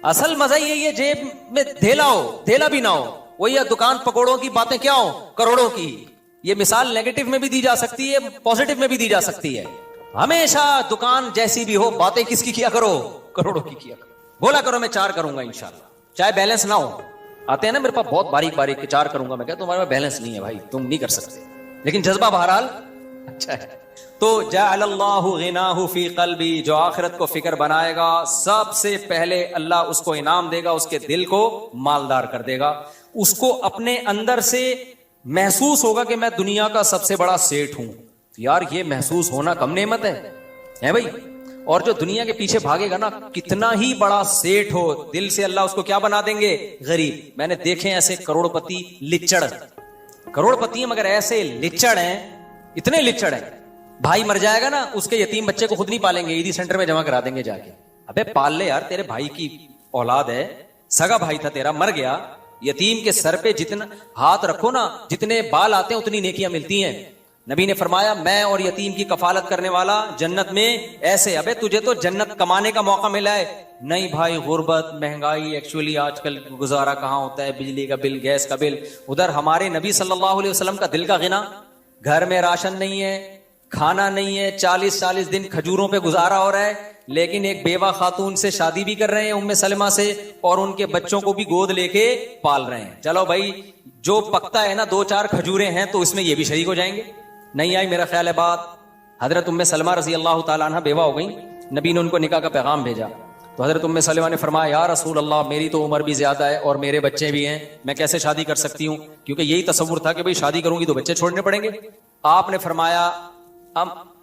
असल मजा ये जेब में धेला हो, धेला भी ना हो। वही दुकान पकौड़ों की बातें क्या हो, करोड़ों की। ये मिसाल नेगेटिव में भी दी जा सकती है, पॉजिटिव में भी दी जा सकती है। हमेशा दुकान जैसी भी हो, बातें किसकी किया करो? करोड़ों की किया करो। बोला करो मैं 4 करूंगा इंशाल्लाह, चाहे बैलेंस ना हो। आते हैं ना मेरे पास बहुत बारीक बारीक 4 करूंगा, मैं कहता तुम्हारे पास बैलेंस नहीं है भाई, तुम नहीं कर सकते, लेकिन जज्बा बहरहाल अच्छा है। तो जअलल्लाहु गिनाहु फी क़ल्बी, जो आखिरत को फिक्र बनाएगा सबसे पहले अल्लाह उसको इनाम देगा, उसके दिल को मालदार कर देगा। उसको अपने अंदर से महसूस होगा कि मैं दुनिया का सबसे बड़ा सेठ हूं। यार ये महसूस होना कम नेमत है भाई। और जो दुनिया के पीछे भागेगा ना, कितना ही बड़ा सेठ हो, दिल से अल्लाह उसको क्या बना देंगे? गरीब। मैंने देखे ऐसे करोड़पति लिच्चड़, करोड़पति हैं मगर ऐसे लिच्चड़ हैं, इतने लिच्चड़ हैं। भाई मर जाएगा ना, उसके यतीम बच्चे को खुद नहीं पालेंगे, ईदी सेंटर में जमा करा देंगे जाके। अबे पाल ले यार, तेरे भाई की औलाद है, सगा भाई था तेरा, मर गया। यतीम के सर पे जितना हाथ रखो ना, जितने बाल आते हैं उतनी नेकियां मिलती हैं। नबी ने फरमाया मैं और यतीम की कफालत करने वाला जन्नत में ऐसे। अबे तुझे तो जन्नत कमाने का मौका मिला है। नहीं भाई, गुर्बत, महंगाई, एक्चुअली आजकल गुजारा कहाँ होता है, बिजली का बिल, गैस का बिल। उधर हमारे नबी सल्लल्लाहु अलैहि वसल्लम का दिल का गिना, घर में राशन नहीं है, खाना नहीं है, 40-40 दिन खजूरों पे गुजारा हो रहा है, लेकिन एक बेवा खातून से शादी भी कर रहे हैं, उम्मे सलमा से, और उनके बच्चों को भी गोद लेके पाल रहे हैं। चलो भाई, जो पकता है ना 2-4 खजूरें हैं तो इसमें ये भी शरीक हो जाएंगे। नहीं आई मेरा ख्याल है बात। हजरत उम्मे सलमा रजी अल्लाह ताला अन्हा बेवा हो गई, नबी ने उनको निकाह का पैगाम भेजा। तो हजरत उम्मे सलमा ने फरमाया, या रसूल अल्लाह, मेरी तो उम्र भी ज्यादा है और मेरे बच्चे भी हैं, मैं कैसे शादी कर सकती हूँ? क्योंकि यही तसव्वुर था कि भाई शादी करूंगी तो बच्चे छोड़ने पड़ेंगे। आपने फरमाया,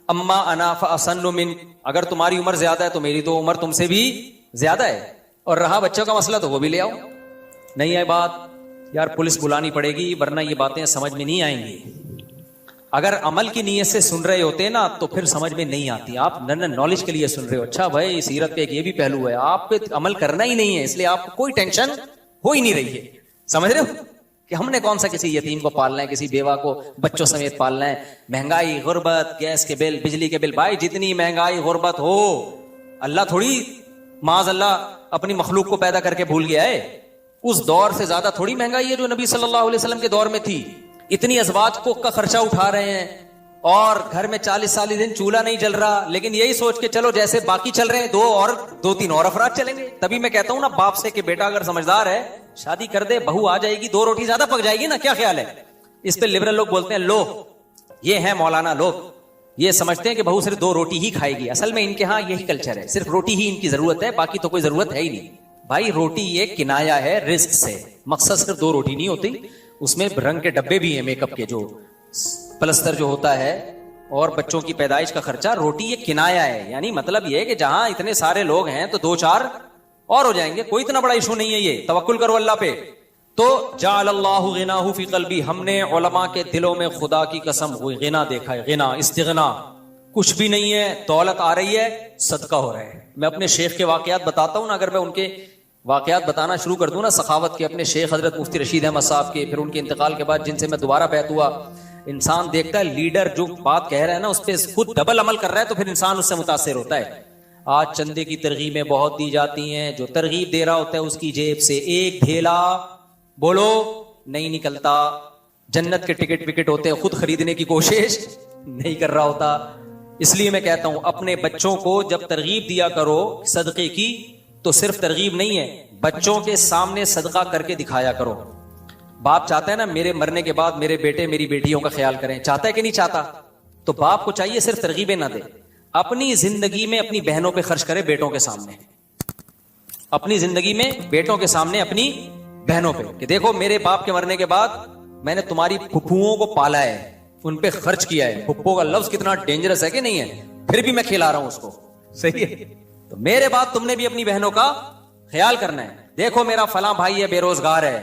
अम्मा अना फअसन्नु मिन, अगर तुम्हारी उम्र ज्यादा है तो मेरी तो उम्र तुमसे भी ज्यादा है, और रहा बच्चों का मसला तो वो भी ले आओ। नहीं है बात, यार पुलिस बुलानी पड़ेगी वरना ये बातें समझ में नहीं आएंगी। अगर अमल की नीयत से सुन रहे होते ना तो फिर समझ में नहीं आती। आप नॉलेज के लिए सुन रहे हो, अच्छा भाई सीरत पे एक ये भी पहलू है, आप पे अमल करना ही नहीं है, इसलिए आपको कोई टेंशन हो ही नहीं रही है। समझ रहे हो कि हमने कौन सा किसी यतीम को पालना है, किसी बेवा को बच्चों समेत पालना है। महंगाई, गुर्बत, गैस के बिल, बिजली के बिल, भाई जितनी महंगाई गुर्बत हो, अल्लाह थोड़ी माज अल्लाह अपनी मखलूक को पैदा करके भूल गया है। उस दौर से ज्यादा थोड़ी महंगाई है जो नबी सल्लल्लाहु अलैहि वसल्लम के दौर में थी। इतनी अज़वाज को का खर्चा उठा रहे हैं और घर में 40 दिन चूल्हा नहीं जल रहा, लेकिन यही सोच के चलो जैसे बाकी चल रहे हैं, 2-3 और अफराद चलेंगे। तभी मैं कहता हूं ना बाप से कि बेटा अगर समझदार है शादी कर दे, बहू आ जाएगी, 2 रोटी ज्यादा पक जाएगी ना, क्या ख्याल है? इस पे लिबरल लोग बोलते हैं, लो ये है मौलाना लोग, ये समझते हैं कि बहू सिर्फ 2 रोटी ही खाएगी। असल में इनके यहाँ यही कल्चर है, सिर्फ रोटी ही इनकी जरूरत है, बाकी तो कोई जरूरत है ही नहीं। भाई रोटी ये किनाया है रिस्क से, मकसद सिर्फ 2 रोटी नहीं होती, उसमें रंग के डब्बे भी हैं, मेकअप के, जो प्लस्तर जो होता है, और बच्चों की पैदाइश का खर्चा। रोटी ये किनाया है, यानी मतलब ये है कि जहां इतने सारे लोग हैं तो 2-4 और हो जाएंगे, कोई इतना बड़ा इशू नहीं है। ये तवक्कुल करो अल्लाह पे। तो जाअलल्लाहु गिनाहु फी क़ल्बी, हमने उलमा के दिलों में खुदा की कसम गिना देखा है। गिना, इस्तिगना, कुछ भी नहीं है, दौलत आ रही है, सदका हो रहा है। मैं अपने शेख के वाकयात बताता हूं ना, अगर मैं उनके वाकयात बताना शुरू कर दूं ना सखावत के, अपने शेख हजरत मुफ्ती रशीद अहमद साहब के, फिर उनके इंतकाल के बाद जिनसे मैं दोबारा बैत हुआ, इंसान देखता है लीडर जो बात कह रहा है ना उस पर खुद डबल अमल कर रहा है, तो फिर इंसान उससे मुतासिर होता है। आज चंदे की तरगीबें बहुत दी जाती हैं, जो तरगीब दे रहा होता है उसकी जेब से एक ढेला बोलो नहीं निकलता। जन्नत के टिकट विकेट होते हैं, खुद खरीदने की कोशिश नहीं कर रहा होता। इसलिए मैं कहता हूं अपने बच्चों को जब तरगीब दिया करो सदके की, तो सिर्फ तरगीब नहीं है, बच्चों के सामने सदका करके दिखाया करो। बाप चाहता है ना मेरे मरने के बाद मेरे बेटे मेरी बेटियों का ख्याल करें, चाहता है कि नहीं चाहता? तो बाप को चाहिए सिर्फ तरगीबें ना दे, अपनी जिंदगी में अपनी बहनों पे खर्च करे, बेटों के सामने, अपनी जिंदगी में बेटों के सामने अपनी बहनों पे, कि देखो मेरे बाप के मरने के बाद मैंने तुम्हारी फुफ्फुओं को पाला है, उन पे खर्च किया है। फुफ्फो का लफ्ज कितना डेंजरस है कि नहीं है, फिर भी मैं खिला रहा हूं उसको, सही है? तो मेरे बाद तुमने भी अपनी बहनों का ख्याल करना है। देखो मेरा फलां भाई है, बेरोजगार है,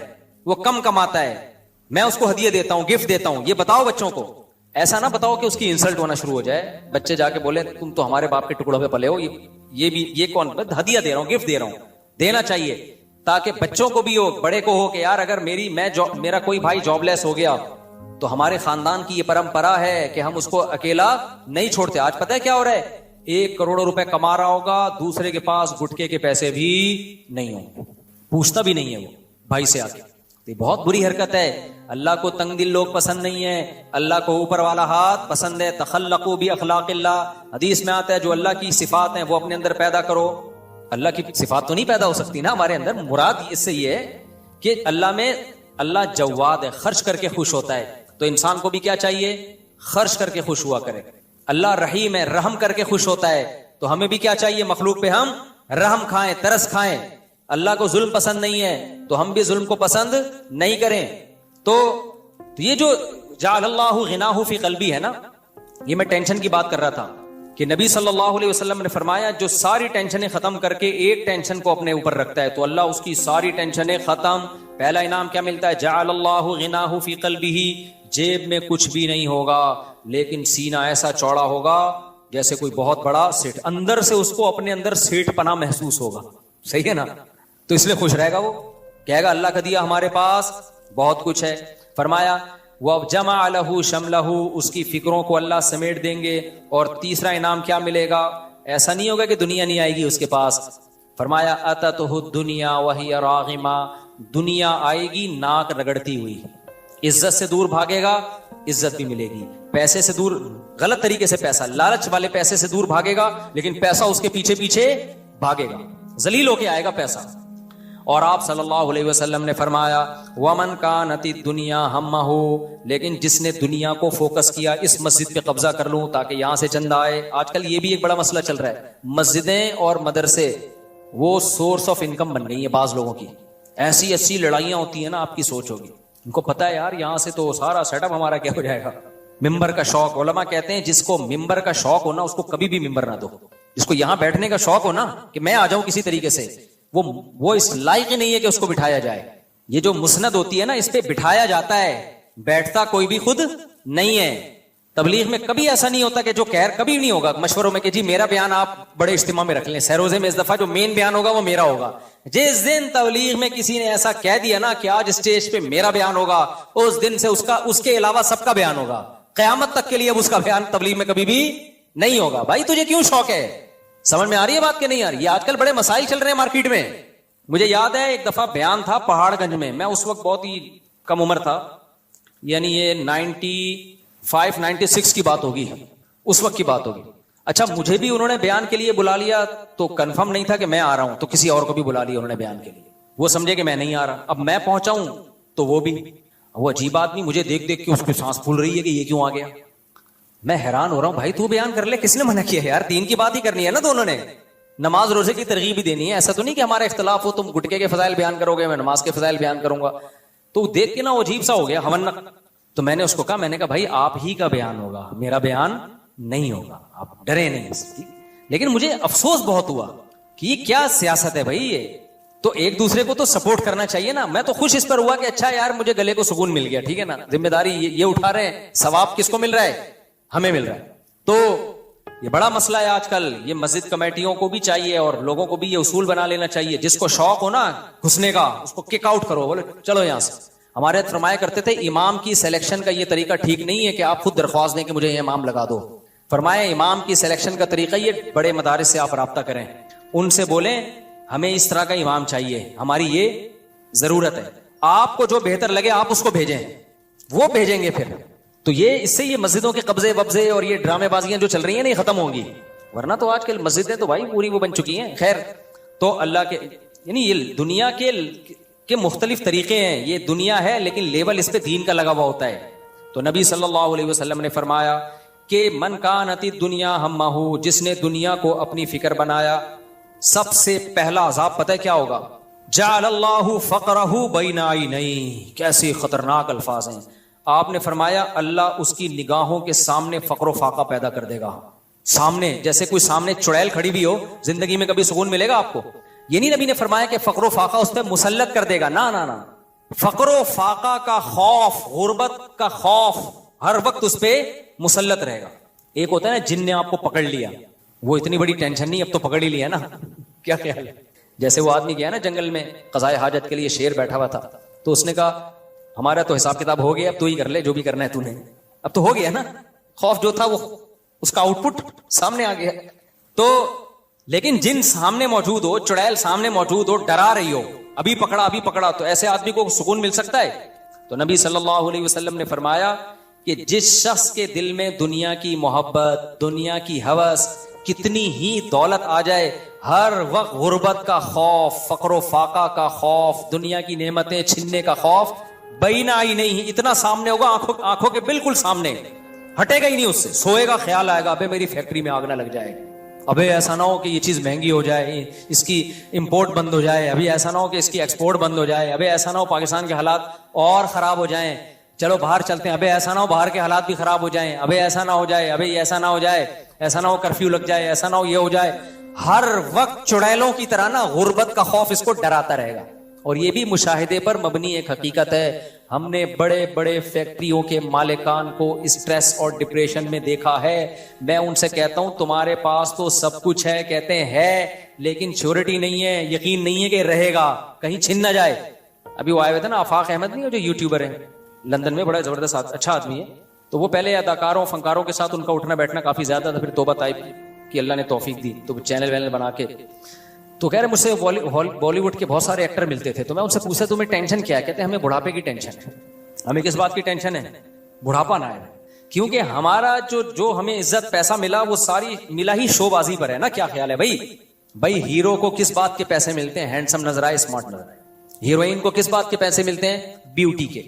वो कम कमाता है, मैं उसको हदिया देता हूं, गिफ्ट देता हूं, ये बताओ बच्चों को। ऐसा ना बताओ कि उसकी इंसल्ट होना शुरू हो जाए, बच्चे जाके बोले तुम तो हमारे बाप के टुकड़ों पे पले हो, ये कौन, हदिया दे रहा हूं, गिफ्ट दे रहा हूं। देना चाहिए ताकि बच्चों को भी हो, बड़े को हो कि यार अगर मेरा कोई भाई जॉबलेस हो गया तो हमारे खानदान की ये परंपरा है कि हम उसको अकेला नहीं छोड़ते। आज पता है क्या हो रहा है, 1 करोड़ रुपए कमा रहा होगा, दूसरे के पास गुटके के पैसे भी नहीं होंगे, पूछता भी नहीं है वो भाई से आके। तो बहुत बुरी हरकत है। अल्लाह को तंग दिल लोग पसंद नहीं है, अल्लाह को ऊपर वाला हाथ पसंद है। तखल्लकू भी अखलाकिल्लाह, हदीस में आता है जो अल्लाह की सिफात है वो अपने अंदर पैदा करो। अल्लाह की सिफात तो नहीं पैदा हो सकती ना हमारे अंदर, मुराद इससे ये है कि अल्लाह जवाद है, खर्च करके खुश होता है, तो इंसान को भी क्या चाहिए, खर्च करके खुश हुआ करे। अल्लाह रहीम है, रहम करके खुश होता है, तो हमें भी क्या चाहिए, मखलूक पे हम रहम खाएं, तरस खाएं। अल्लाह को जुल्म पसंद नहीं है तो हम भी जुल्म को पसंद नहीं करें। तो ये जो जाअलल्लाहु गिनाहु फी क़ल्बी है ना, ये मैं टेंशन की बात कर रहा था कि नबी सल्लल्लाहु अलैहि वसल्लम ने फरमाया जो सारी टेंशनें खत्म करके एक टेंशन को अपने ऊपर रखता है तो अल्लाह उसकी सारी टेंशनें खत्म। पहला इनाम क्या मिलता है, जाअलल्लाहु गिनाहु फी क़ल्बिही, जेब में कुछ भी नहीं होगा लेकिन सीना ऐसा चौड़ा होगा जैसे कोई बहुत बड़ा सेठ, अंदर से उसको अपने अंदर सेठ पना महसूस होगा, सही है ना? तो इसलिए खुश रहेगा, वो कहेगा अल्लाह का दिया हमारे पास बहुत कुछ है। फरमाया वह जमा लहू शमलहू, उसकी फिक्रों को अल्लाह समेट देंगे। और तीसरा इनाम क्या मिलेगा, ऐसा नहीं होगा कि दुनिया नहीं आएगी उसके पास। फरमाया अततहु दुनिया वही रागिमा, दुनिया आएगी नाक रगड़ती हुई, इज्जत से दूर भागेगा, इज्जत भी मिलेगी। पैसे से दूर, गलत तरीके से पैसा, लालच वाले पैसे से दूर भागेगा, लेकिन पैसा उसके पीछे पीछे भागेगा, जलील होके आएगा पैसा। और आप सल्लल्लाहु अलैहि वसल्लम ने फरमाया वमन कानति दुनिया हम्महु, लेकिन जिसने दुनिया को फोकस किया इस मस्जिद पे कब्जा कर लूं ताकि यहां से चंदा आए। आजकल ये भी एक बड़ा मसला चल रहा है, मस्जिदें और मदरसे वो सोर्स ऑफ इनकम बन गई है बाज लोगों की। ऐसी ऐसी लड़ाइयां होती है ना, आपकी सोच होगी, उनको पता है यार यहां से तो सारा सेटअप हमारा क्या हो जाएगा। मिंबर का शौक, उलमा कहते हैं जिसको मिंबर का शौक हो ना उसको कभी भी मिंबर ना दो। जिसको यहां बैठने का शौक हो ना कि मैं आ जाऊं किसी तरीके से, वो इस लायक ही नहीं है कि उसको बिठाया जाए। ये जो मुस्नद होती है ना, इस पे बिठाया जाता है, बैठता कोई भी खुद नहीं है। तबलीग में कभी ऐसा नहीं होता कि जो कहर कभी नहीं होगा मशवरों में कि जी मेरा बयान आप बड़े इज्तिमा में रख लें। सरोजे में इस दफा जो मेन बयान होगा वो मेरा होगा। जिस दिन तबलीग में किसी ने ऐसा कह दिया ना कि आज स्टेज पे मेरा बयान होगा, उस दिन से उसके अलावा सबका बयान होगा कयामत तक के लिए। अब उसका बयान तबलीग में कभी भी नहीं होगा। भाई तुझे क्यों शौक है? समझ में आ रही है बात कि नहीं आ रही? आजकल बड़े मसाइल चल रहे हैं मार्केट में। मुझे याद है एक दफा बयान था पहाड़गंज में, मैं उस वक्त बहुत ही कम उम्र था, यानी ये 95-96 की बात होगी, उस वक्त की बात होगी। अच्छा, मुझे भी उन्होंने बयान के लिए बुला लिया तो कंफर्म नहीं था कि मैं आ रहा हूं, तो किसी और को भी बुला लिया उन्होंने बयान के लिए। वो समझे कि मैं नहीं आ रहा। अब मैं पहुंचाऊं तो वो भी, वो अजीब आदमी मुझे देख देख के उसकी सांस फूल रही है कि ये क्यों आ गया। मैं हैरान हो रहा हूं, भाई तू बयान कर ले, किसने मना किया यार? दीन की बात ही करनी है ना दोनों ने, नमाज रोजे की तरगीब भी देनी है। ऐसा तो नहीं कि हमारा इख्तलाफ हो, तुम गुटके के फजाइल बयान करोगे, मैं नमाज के फजाइल बयान करूंगा। तो देख के ना वो अजीब सा हो गया, हमन्नक। तो मैंने उसको कहा, मैंने कहा भाई आप ही का बयान होगा, मेरा बयान नहीं होगा, आप डरे नहीं इसकी। लेकिन मुझे अफसोस बहुत हुआ कि ये क्या सियासत है भाई ये। तो एक दूसरे को तो सपोर्ट करना चाहिए ना। मैं तो खुश इस पर हुआ कि अच्छा यार मुझे गले को सुकून मिल गया, ठीक है ना, जिम्मेदारी ये उठा रहे हैं, सवाब किसको मिल रहा है? हमें मिल रहा है। तो ये बड़ा मसला है आजकल। ये मस्जिद कमेटियों को भी चाहिए और लोगों को भी ये उसूल बना लेना चाहिए, जिसको शौक हो ना घुसने का उसको किक आउट करो, बोले चलो यहां से। हमारे फरमाया करते थे इमाम की सिलेक्शन का ये तरीका ठीक नहीं है कि आप खुद दरख्वास्त दें कि मुझे ये इमाम लगा दो। फरमाया इमाम की सिलेक्शन का तरीका ये बड़े मदारिस से आप राब्ता करें, उनसे बोलें हमें इस तरह का इमाम चाहिए, हमारी ये जरूरत है, आपको जो बेहतर लगे आप उसको भेजें, वो भेजेंगे फिर। तो ये इससे ये मस्जिदों के कब्जे वब्जे और ये ड्रामेबाजियां जो चल रही हैं नहीं खत्म होंगी। वरना तो आजकल मस्जिदें तो भाई पूरी वो बन चुकी हैं। खैर, तो अल्लाह के यानी ये दुनिया के मुख्तलिफ तरीके हैं। ये दुनिया है लेकिन लेवल इस पे दीन का लगा हुआ होता है। तो नबी सल्लल्लाहु अलैहि वसल्लम ने फरमाया कि मन कानति दुनिया हम्महु, जिसने दुनिया को अपनी फिक्र बनाया, सबसे पहला अजाब पता है क्या होगा? जअलल्लाहु फक़रहु बैना ऐनैहि। कैसे खतरनाक अल्फाज हैं। आपने फरमाया अल्लाह उसकी निगाहों के सामने फक्र फाका पैदा कर देगा। सामने जैसे कोई सामने चुड़ैल खड़ी भी हो, जिंदगी में कभी सुकून मिलेगा आपको? ये नहीं नबी ने फरमाया कि फक्र फाका उस पर मुसल्लत कर देगा, ना ना ना। फक्र फाका का खौफ, गुर्बत का खौफ हर वक्त उस पर मुसल्लत रहेगा। एक होता है ना जिन ने आपको पकड़ लिया, वो इतनी बड़ी टेंशन नहीं, अब तो पकड़ ही लिया ना, क्या ख्याल है? जैसे वो आदमी गया ना जंगल में कज़ाए हाजत के लिए, शेर बैठा हुआ था, तो उसने कहा हमारा तो हिसाब किताब हो गया, अब तू ही कर ले जो भी करना है तूने। अब तो हो गया ना, खौफ जो था वो उसका आउटपुट सामने आ गया। तो लेकिन जिन सामने मौजूद हो, चुड़ैल सामने मौजूद हो, डरा रही हो, अभी पकड़ा, तो ऐसे आदमी को सुकून मिल सकता है? तो नबी सल्लल्लाहु अलैहि वसल्लम ने फरमाया कि जिस शख्स के दिल में दुनिया की मोहब्बत, दुनिया की हवस, कितनी ही दौलत आ जाए, हर वक्त गुर्बत का खौफ, फक्र फाका का खौफ, दुनिया की नेमतें छीनने का खौफ बैना ही नहीं, इतना सामने होगा, आंखों के बिल्कुल सामने, हटेगा ही नहीं उससे। सोएगा ख्याल आएगा अबे मेरी फैक्ट्री में आग ना लग जाए, अबे ऐसा ना हो कि ये चीज महंगी हो जाए, इसकी इंपोर्ट बंद हो जाए, अभी ऐसा ना हो कि इसकी एक्सपोर्ट बंद हो जाए, अबे ऐसा ना हो पाकिस्तान के हालात और खराब हो जाएं, चलो बाहर चलते हैं, अबे ऐसा ना हो बाहर के हालात भी खराब हो जाएं, अबे ऐसा ना हो जाए, अबे ऐसा ना हो जाए, ऐसा ना हो कर्फ्यू लग जाए, ऐसा ना हो ये हो जाए। हर वक्त चुड़ैलों की तरह ना गुर्बत का खौफ इसको डराता रहेगा। और ये भी मुशाहिदे पर मबनी एक हकीकत है। हमने बड़े बड़े फैक्ट्रियों के मालिकान को स्ट्रेस और डिप्रेशन में देखा है। मैं उनसे कहता हूं तुम्हारे पास तो सब कुछ है, कहते हैं लेकिन श्योरिटी नहीं है, यकीन नहीं है कि रहेगा, कहीं छिन ना जाए। अभी वो आए हुए थे ना आफाक अहमद, नहीं हो जो यूट्यूबर है लंदन में, बड़ा जबरदस्त अच्छा आदमी है। तो वो पहले अदाकारों फनकारों के साथ उनका उठना बैठना काफी ज्यादा था, फिर तौबा ताइब कि अल्लाह ने तौफीक दी तो चैनल वैनल बना के, तो कह रहे मुझसे बॉलीवुड के बहुत सारे एक्टर मिलते थे। तो मैं उनसे पूछा तुम्हें टेंशन क्या है? कहते हैं हमें बुढ़ापे की टेंशन है। हमें किस बात की टेंशन है? बुढ़ापा ना है, क्योंकि हमारा जो हमें इज्जत पैसा मिला वो सारी मिला ही शोबाजी पर है ना। क्या ख्याल है भाई? भाई हीरो को किस बात के पैसे मिलते हैं? हैंडसम नजर आए, स्मार्ट नजर आए। हीरोइन को किस बात के पैसे मिलते हैं? ब्यूटी के।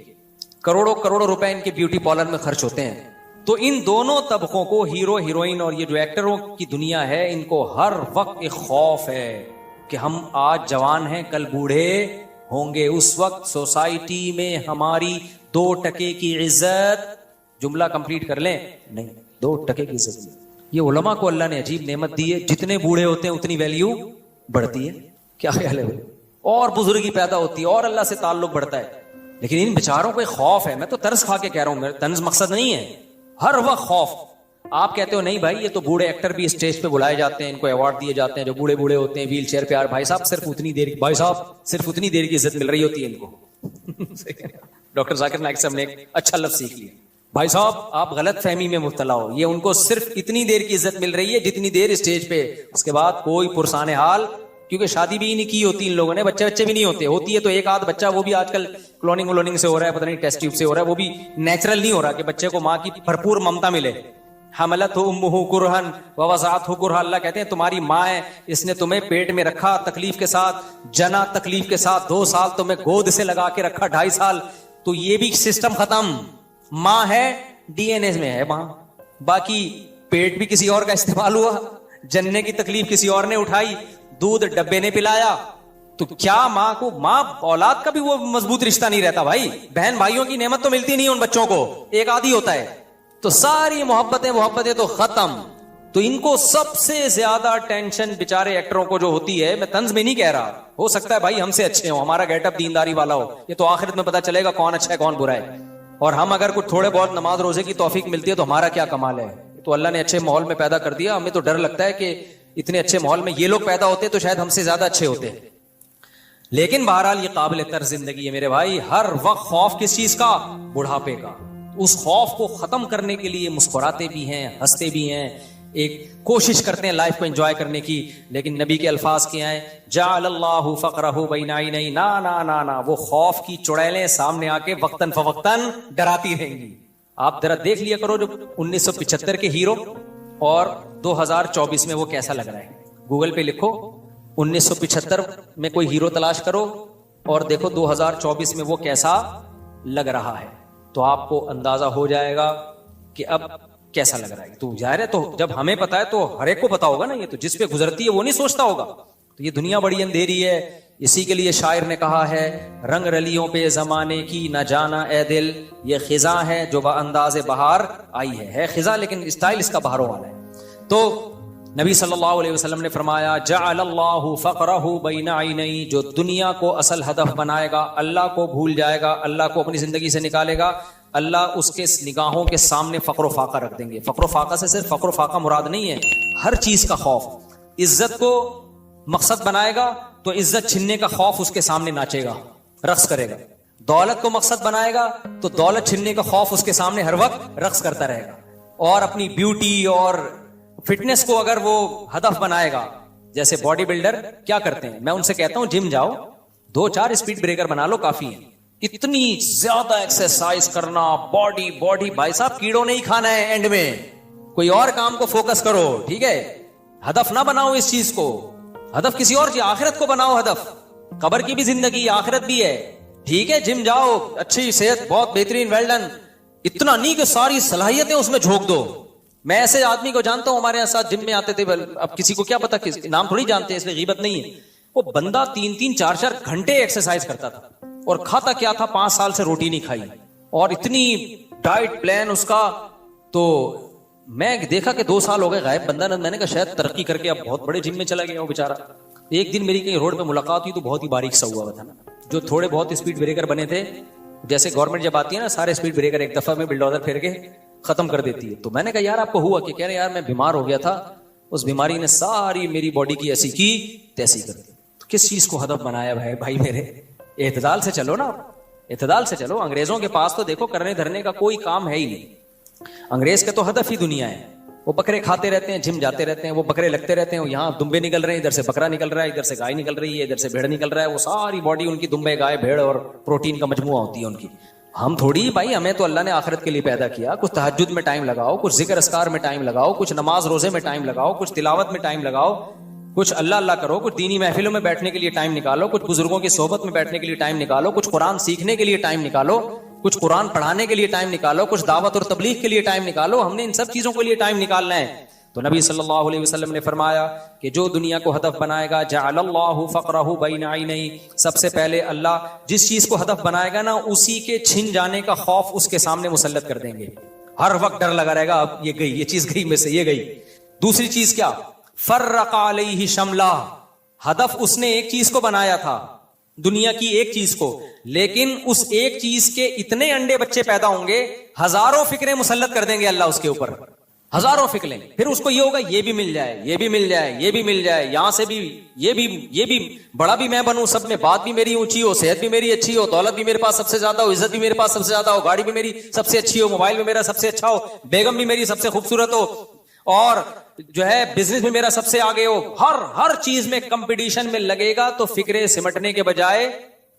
करोड़ों करोड़ों रुपए इनके ब्यूटी पार्लर में खर्च होते हैं। तो इन दोनों तबकों को, हीरो हीरोइन और ये जो एक्टरों की दुनिया है, इनको हर वक्त एक खौफ है कि हम आज जवान हैं, कल बूढ़े होंगे। उस वक्त सोसाइटी में हमारी 2% की इज्जत, जुमला कंप्लीट कर लें, नहीं, 2% की इज्जत। ये उलमा को अल्लाह ने अजीब नेमत दी है, जितने बूढ़े होते हैं उतनी वैल्यू बढ़ती है। क्या ख्याल है? और बुजुर्गी पैदा होती है और अल्लाह से ताल्लुक बढ़ता है। लेकिन इन बेचारों को एक खौफ है। मैं तो तरस खा के कह रहा हूं, मेरा तंज मकसद नहीं है, हर वक्त खौफ। आप कहते हो नहीं भाई, ये तो बूढ़े एक्टर भी स्टेज पे बुलाए जाते हैं, इनको अवार्ड दिए जाते हैं, जो बूढ़े बूढ़े होते हैं व्हील चेयर पे। यार भाई साहब, सिर्फ उतनी देर की इज्जत मिल रही होती है इनको। डॉक्टर जाकिर नाइक साहब ने एक अच्छा लफ्ज सीख लिया, भाई साहब आप गलत फहमी में मुब्तला हो, ये उनको सिर्फ इतनी देर की इज्जत मिल रही है जितनी देर स्टेज पे, उसके बाद कोई पुरसाने हाल। क्योंकि शादी भी नहीं की होती इन लोगों ने, बच्चे भी नहीं होते, होती है तो एक आध बच्चा, वो भी आजकल क्लोनिंग से हो रहा है, पता नहीं टेस्ट ट्यूब से हो रहा है, वो भी नेचुरल नहीं हो रहा कि बच्चे को माँ की भरपूर ममता मिले। हमलत उम्मुहु कुरहन व वज़अतहु कुरहा, अल्लाह कहते हैं तुम्हारी माँ है, इसने तुम्हें पेट में रखा तकलीफ के साथ, जना तकलीफ के साथ, 2 साल तुम्हें गोद से लगा के रखा, 2.5 साल, तो ये भी सिस्टम खत्म। माँ है, डीएनए में है माँ, बाकी पेट भी किसी और का इस्तेमाल हुआ, जनने की तकलीफ किसी और ने उठाई, दूध डब्बे ने पिलाया। तो क्या माँ को, माँ औलाद का भी वो मजबूत रिश्ता नहीं रहता भाई। बहन भाइयों की नेमत तो मिलती नहीं उन बच्चों को, एक आदि होता है, तो सारी मोहब्बतें तो खत्म। तो इनको सबसे ज्यादा टेंशन बेचारे एक्टरों को जो होती है, मैं तंज में नहीं कह रहा, हो सकता है भाई हमसे अच्छे हो, हमारा गेटअप दीनदारी वाला हो, ये तो आखिरत में पता चलेगा कौन अच्छा है कौन बुरा है। और हम अगर कुछ थोड़े बहुत नमाज रोजे की तौफीक मिलती है तो हमारा क्या कमाल है। तो अल्लाह ने अच्छे माहौल में पैदा कर दिया, हमें तो डर लगता है कि इतने अच्छे माहौल में ये लोग पैदा होते तो शायद हमसे ज्यादा अच्छे होते। लेकिन बहरहाल ये काबिल तर्ज जिंदगी है मेरे भाई। हर वक्त खौफ किस चीज का? बुढ़ापे का। उस खौफ को खत्म करने के लिए मुस्कुराते भी हैं, हंसते भी हैं, एक कोशिश करते हैं लाइफ को एंजॉय करने की। लेकिन नबी के अल्फाज क्या हैं? जअलल्लाहु फक़रहु बैना ऐनैहि, ना ना ना ना, वो खौफ की चुड़ैलें सामने आके वक्तन फवक्तन डराती रहेंगी। आप जरा देख लिया करो जो 1975 के हीरो और 2024 में वो कैसा लग रहा है। गूगल पे लिखो 1975 में कोई हीरो तलाश करो और देखो 2024 में वो कैसा लग रहा है, तो आपको अंदाजा हो जाएगा कि अब कैसा लग रहा है। तो जाहिर है, तो जब हमें पता है तो हर एक को पता होगा ना। ये तो जिस पे गुजरती है वो नहीं सोचता होगा। तो ये दुनिया बड़ी अंधेरी है। इसी के लिए शायर ने कहा है, रंग रलियों पे जमाने की न जाना ए दिल, ये खिजा है जो अंदाज़े बहार आई है खिजा, लेकिन स्टाइल इसका बहारों वाला है। तो नबी सल्लल्लाहु अलैहि वसल्लम ने फरमाया, जअलल्लाहु फक़रहु बैना ऐनैहि, जो दुनिया को असल हदफ बनाएगा, अल्लाह को भूल जाएगा, अल्लाह को अपनी जिंदगी से निकालेगा, अल्लाह उसके निगाहों के सामने फक्र फाका रख देंगे। फक्र फाका से सिर्फ फक्र फाका मुराद नहीं है, हर चीज का खौफ। इज्जत को मकसद बनाएगा तो इज्जत छीनने का खौफ उसके सामने नाचेगा, रक्स करेगा। दौलत को मकसद बनाएगा तो दौलत छीनने का खौफ उसके सामने हर वक्त रक्स करता रहेगा। और अपनी ब्यूटी और फिटनेस को अगर वो हदफ बनाएगा, जैसे बॉडी बिल्डर क्या करते हैं, मैं उनसे कहता हूं जिम जाओ, 2-4 स्पीड ब्रेकर बना लो, काफी है। इतनी ज्यादा एक्सरसाइज करना, बॉडी बॉडी, भाई साहब कीड़ों नहीं खाना है एंड में, कोई और काम को फोकस करो, ठीक है। हदफ ना बनाओ इस चीज को, हदफ किसी और चीज, आखिरत को बनाओ हदफ। कब्र की भी जिंदगी, आखिरत भी है, ठीक है। जिम जाओ, अच्छी सेहत, बहुत बेहतरीन, वेल डन। इतना नहीं कि सारी सलाहियतें उसमें झोंक दो। मैं ऐसे आदमी को जानता हूं, हमारे साथ जिम में आते थे, अब किसी को क्या पता, किस नाम थोड़ी जानते हैं, इसलिए गीबत नहीं है। वो बंदा 3-3, 4-4 घंटे एक्सरसाइज करता था और खाता क्या था, 5 साल से रोटी नहीं खाई और इतनी डाइट प्लान उसका। तो मैं देखा कि 2 साल हो गए गायब बंदा। मैंने कहा शायद तरक्की करके अब बहुत बड़े जिम में चला गया वो बेचारा। एक दिन मेरी कहीं रोड पे मुलाकात हुई तो बहुत ही बारीक सा हुआ था ना, जो थोड़े बहुत स्पीड ब्रेकर बने थे, जैसे गवर्नमेंट जब आती है ना, सारे स्पीड ब्रेकर एक दफा में बिल्डोजर फेर के खत्म कर देती है। तो मैंने कहा यार आपको हुआ कि? कह रहे यार मैं बीमार हो गया था, उस बीमारी ने सारी मेरी बॉडी की ऐसी की तैसी कर दी। तो किस चीज को हदफ बनाया भाई मेरे? एतदाल से चलो ना, एतदाल से चलो। अंग्रेजों के पास तो देखो करने धरने का कोई काम है ही नहीं। अंग्रेज के तो हदफ ही दुनिया है। वो बकरे खाते रहते हैं, जिम जाते रहते हैं, वो बकरे लगते रहते हैं, यहाँ दुम्बे निकल रहे हैं, इधर से बकरा निकल रहा है, इधर से गाय निकल रही है, इधर से भेड़ निकल रहा है। वो सारी बॉडी उनकी दुम्बे, गाय, भेड़ और प्रोटीन का मजमुआ होती है उनकी। हम थोड़ी भाई, हमें तो अल्लाह ने आखिरत के लिए पैदा किया। कुछ तहज्जुद में टाइम लगाओ, कुछ जिक्र अस्कार में टाइम लगाओ, कुछ नमाज रोजे में टाइम लगाओ, कुछ तिलावत में टाइम लगाओ। कुछ अल्लाह अल्लाह करो, कुछ दीनी महफिलों में बैठने के लिए टाइम निकालो, कुछ बुजुर्गों की सोहबत में बैठने के लिए टाइम निकालो, कुछ कुरान सीखने के लिए टाइम निकालो, कुछ कुरान पढ़ाने के लिए टाइम निकालो, कुछ दावत और तबलीग के लिए टाइम निकालो। हमने इन सब चीजों के लिए टाइम निकालना है। तो नबी सल्लल्लाहु अलैहि वसल्लम ने फरमाया कि जो दुनिया को हदफ बनाएगा, जअलल्लाहु फ़क़रहु बैन ऐनैहि, सबसे पहले अल्लाह जिस चीज को हदफ बनाएगा ना, उसी के छिन जाने का खौफ उसके सामने मुसल्लत कर देंगे। हर वक्त डर लगा रहेगा, अब ये गई, ये चीज गई में से ये गई। दूसरी चीज क्या? फर्रक़ अलैहि शमला, हदफ उसने एक चीज को बनाया था, दुनिया की एक चीज को, लेकिन उस एक चीज के इतने अंडे बच्चे पैदा होंगे, हजारों फिक्रें मुसल्लत कर देंगे अल्लाह उसके ऊपर, हजारों फिक्रें। फिर उसको ये होगा, ये भी मिल जाए, ये भी मिल जाए, ये भी मिल जाए, यहां से भी, ये भी बड़ा भी मैं बनूं, सब में बात भी मेरी ऊंची हो, सेहत भी मेरी अच्छी हो, दौलत भी मेरे पास सबसे ज्यादा हो, इज्जत भी मेरे पास सबसे ज्यादा हो, गाड़ी भी मेरी सबसे अच्छी हो, मोबाइल भी मेरा सबसे अच्छा हो, बेगम भी मेरी सबसे खूबसूरत हो, और जो है बिजनेस में मेरा सबसे आगे हो। हर चीज में कंपटीशन में लगेगा तो फिक्रें सिमटने के बजाय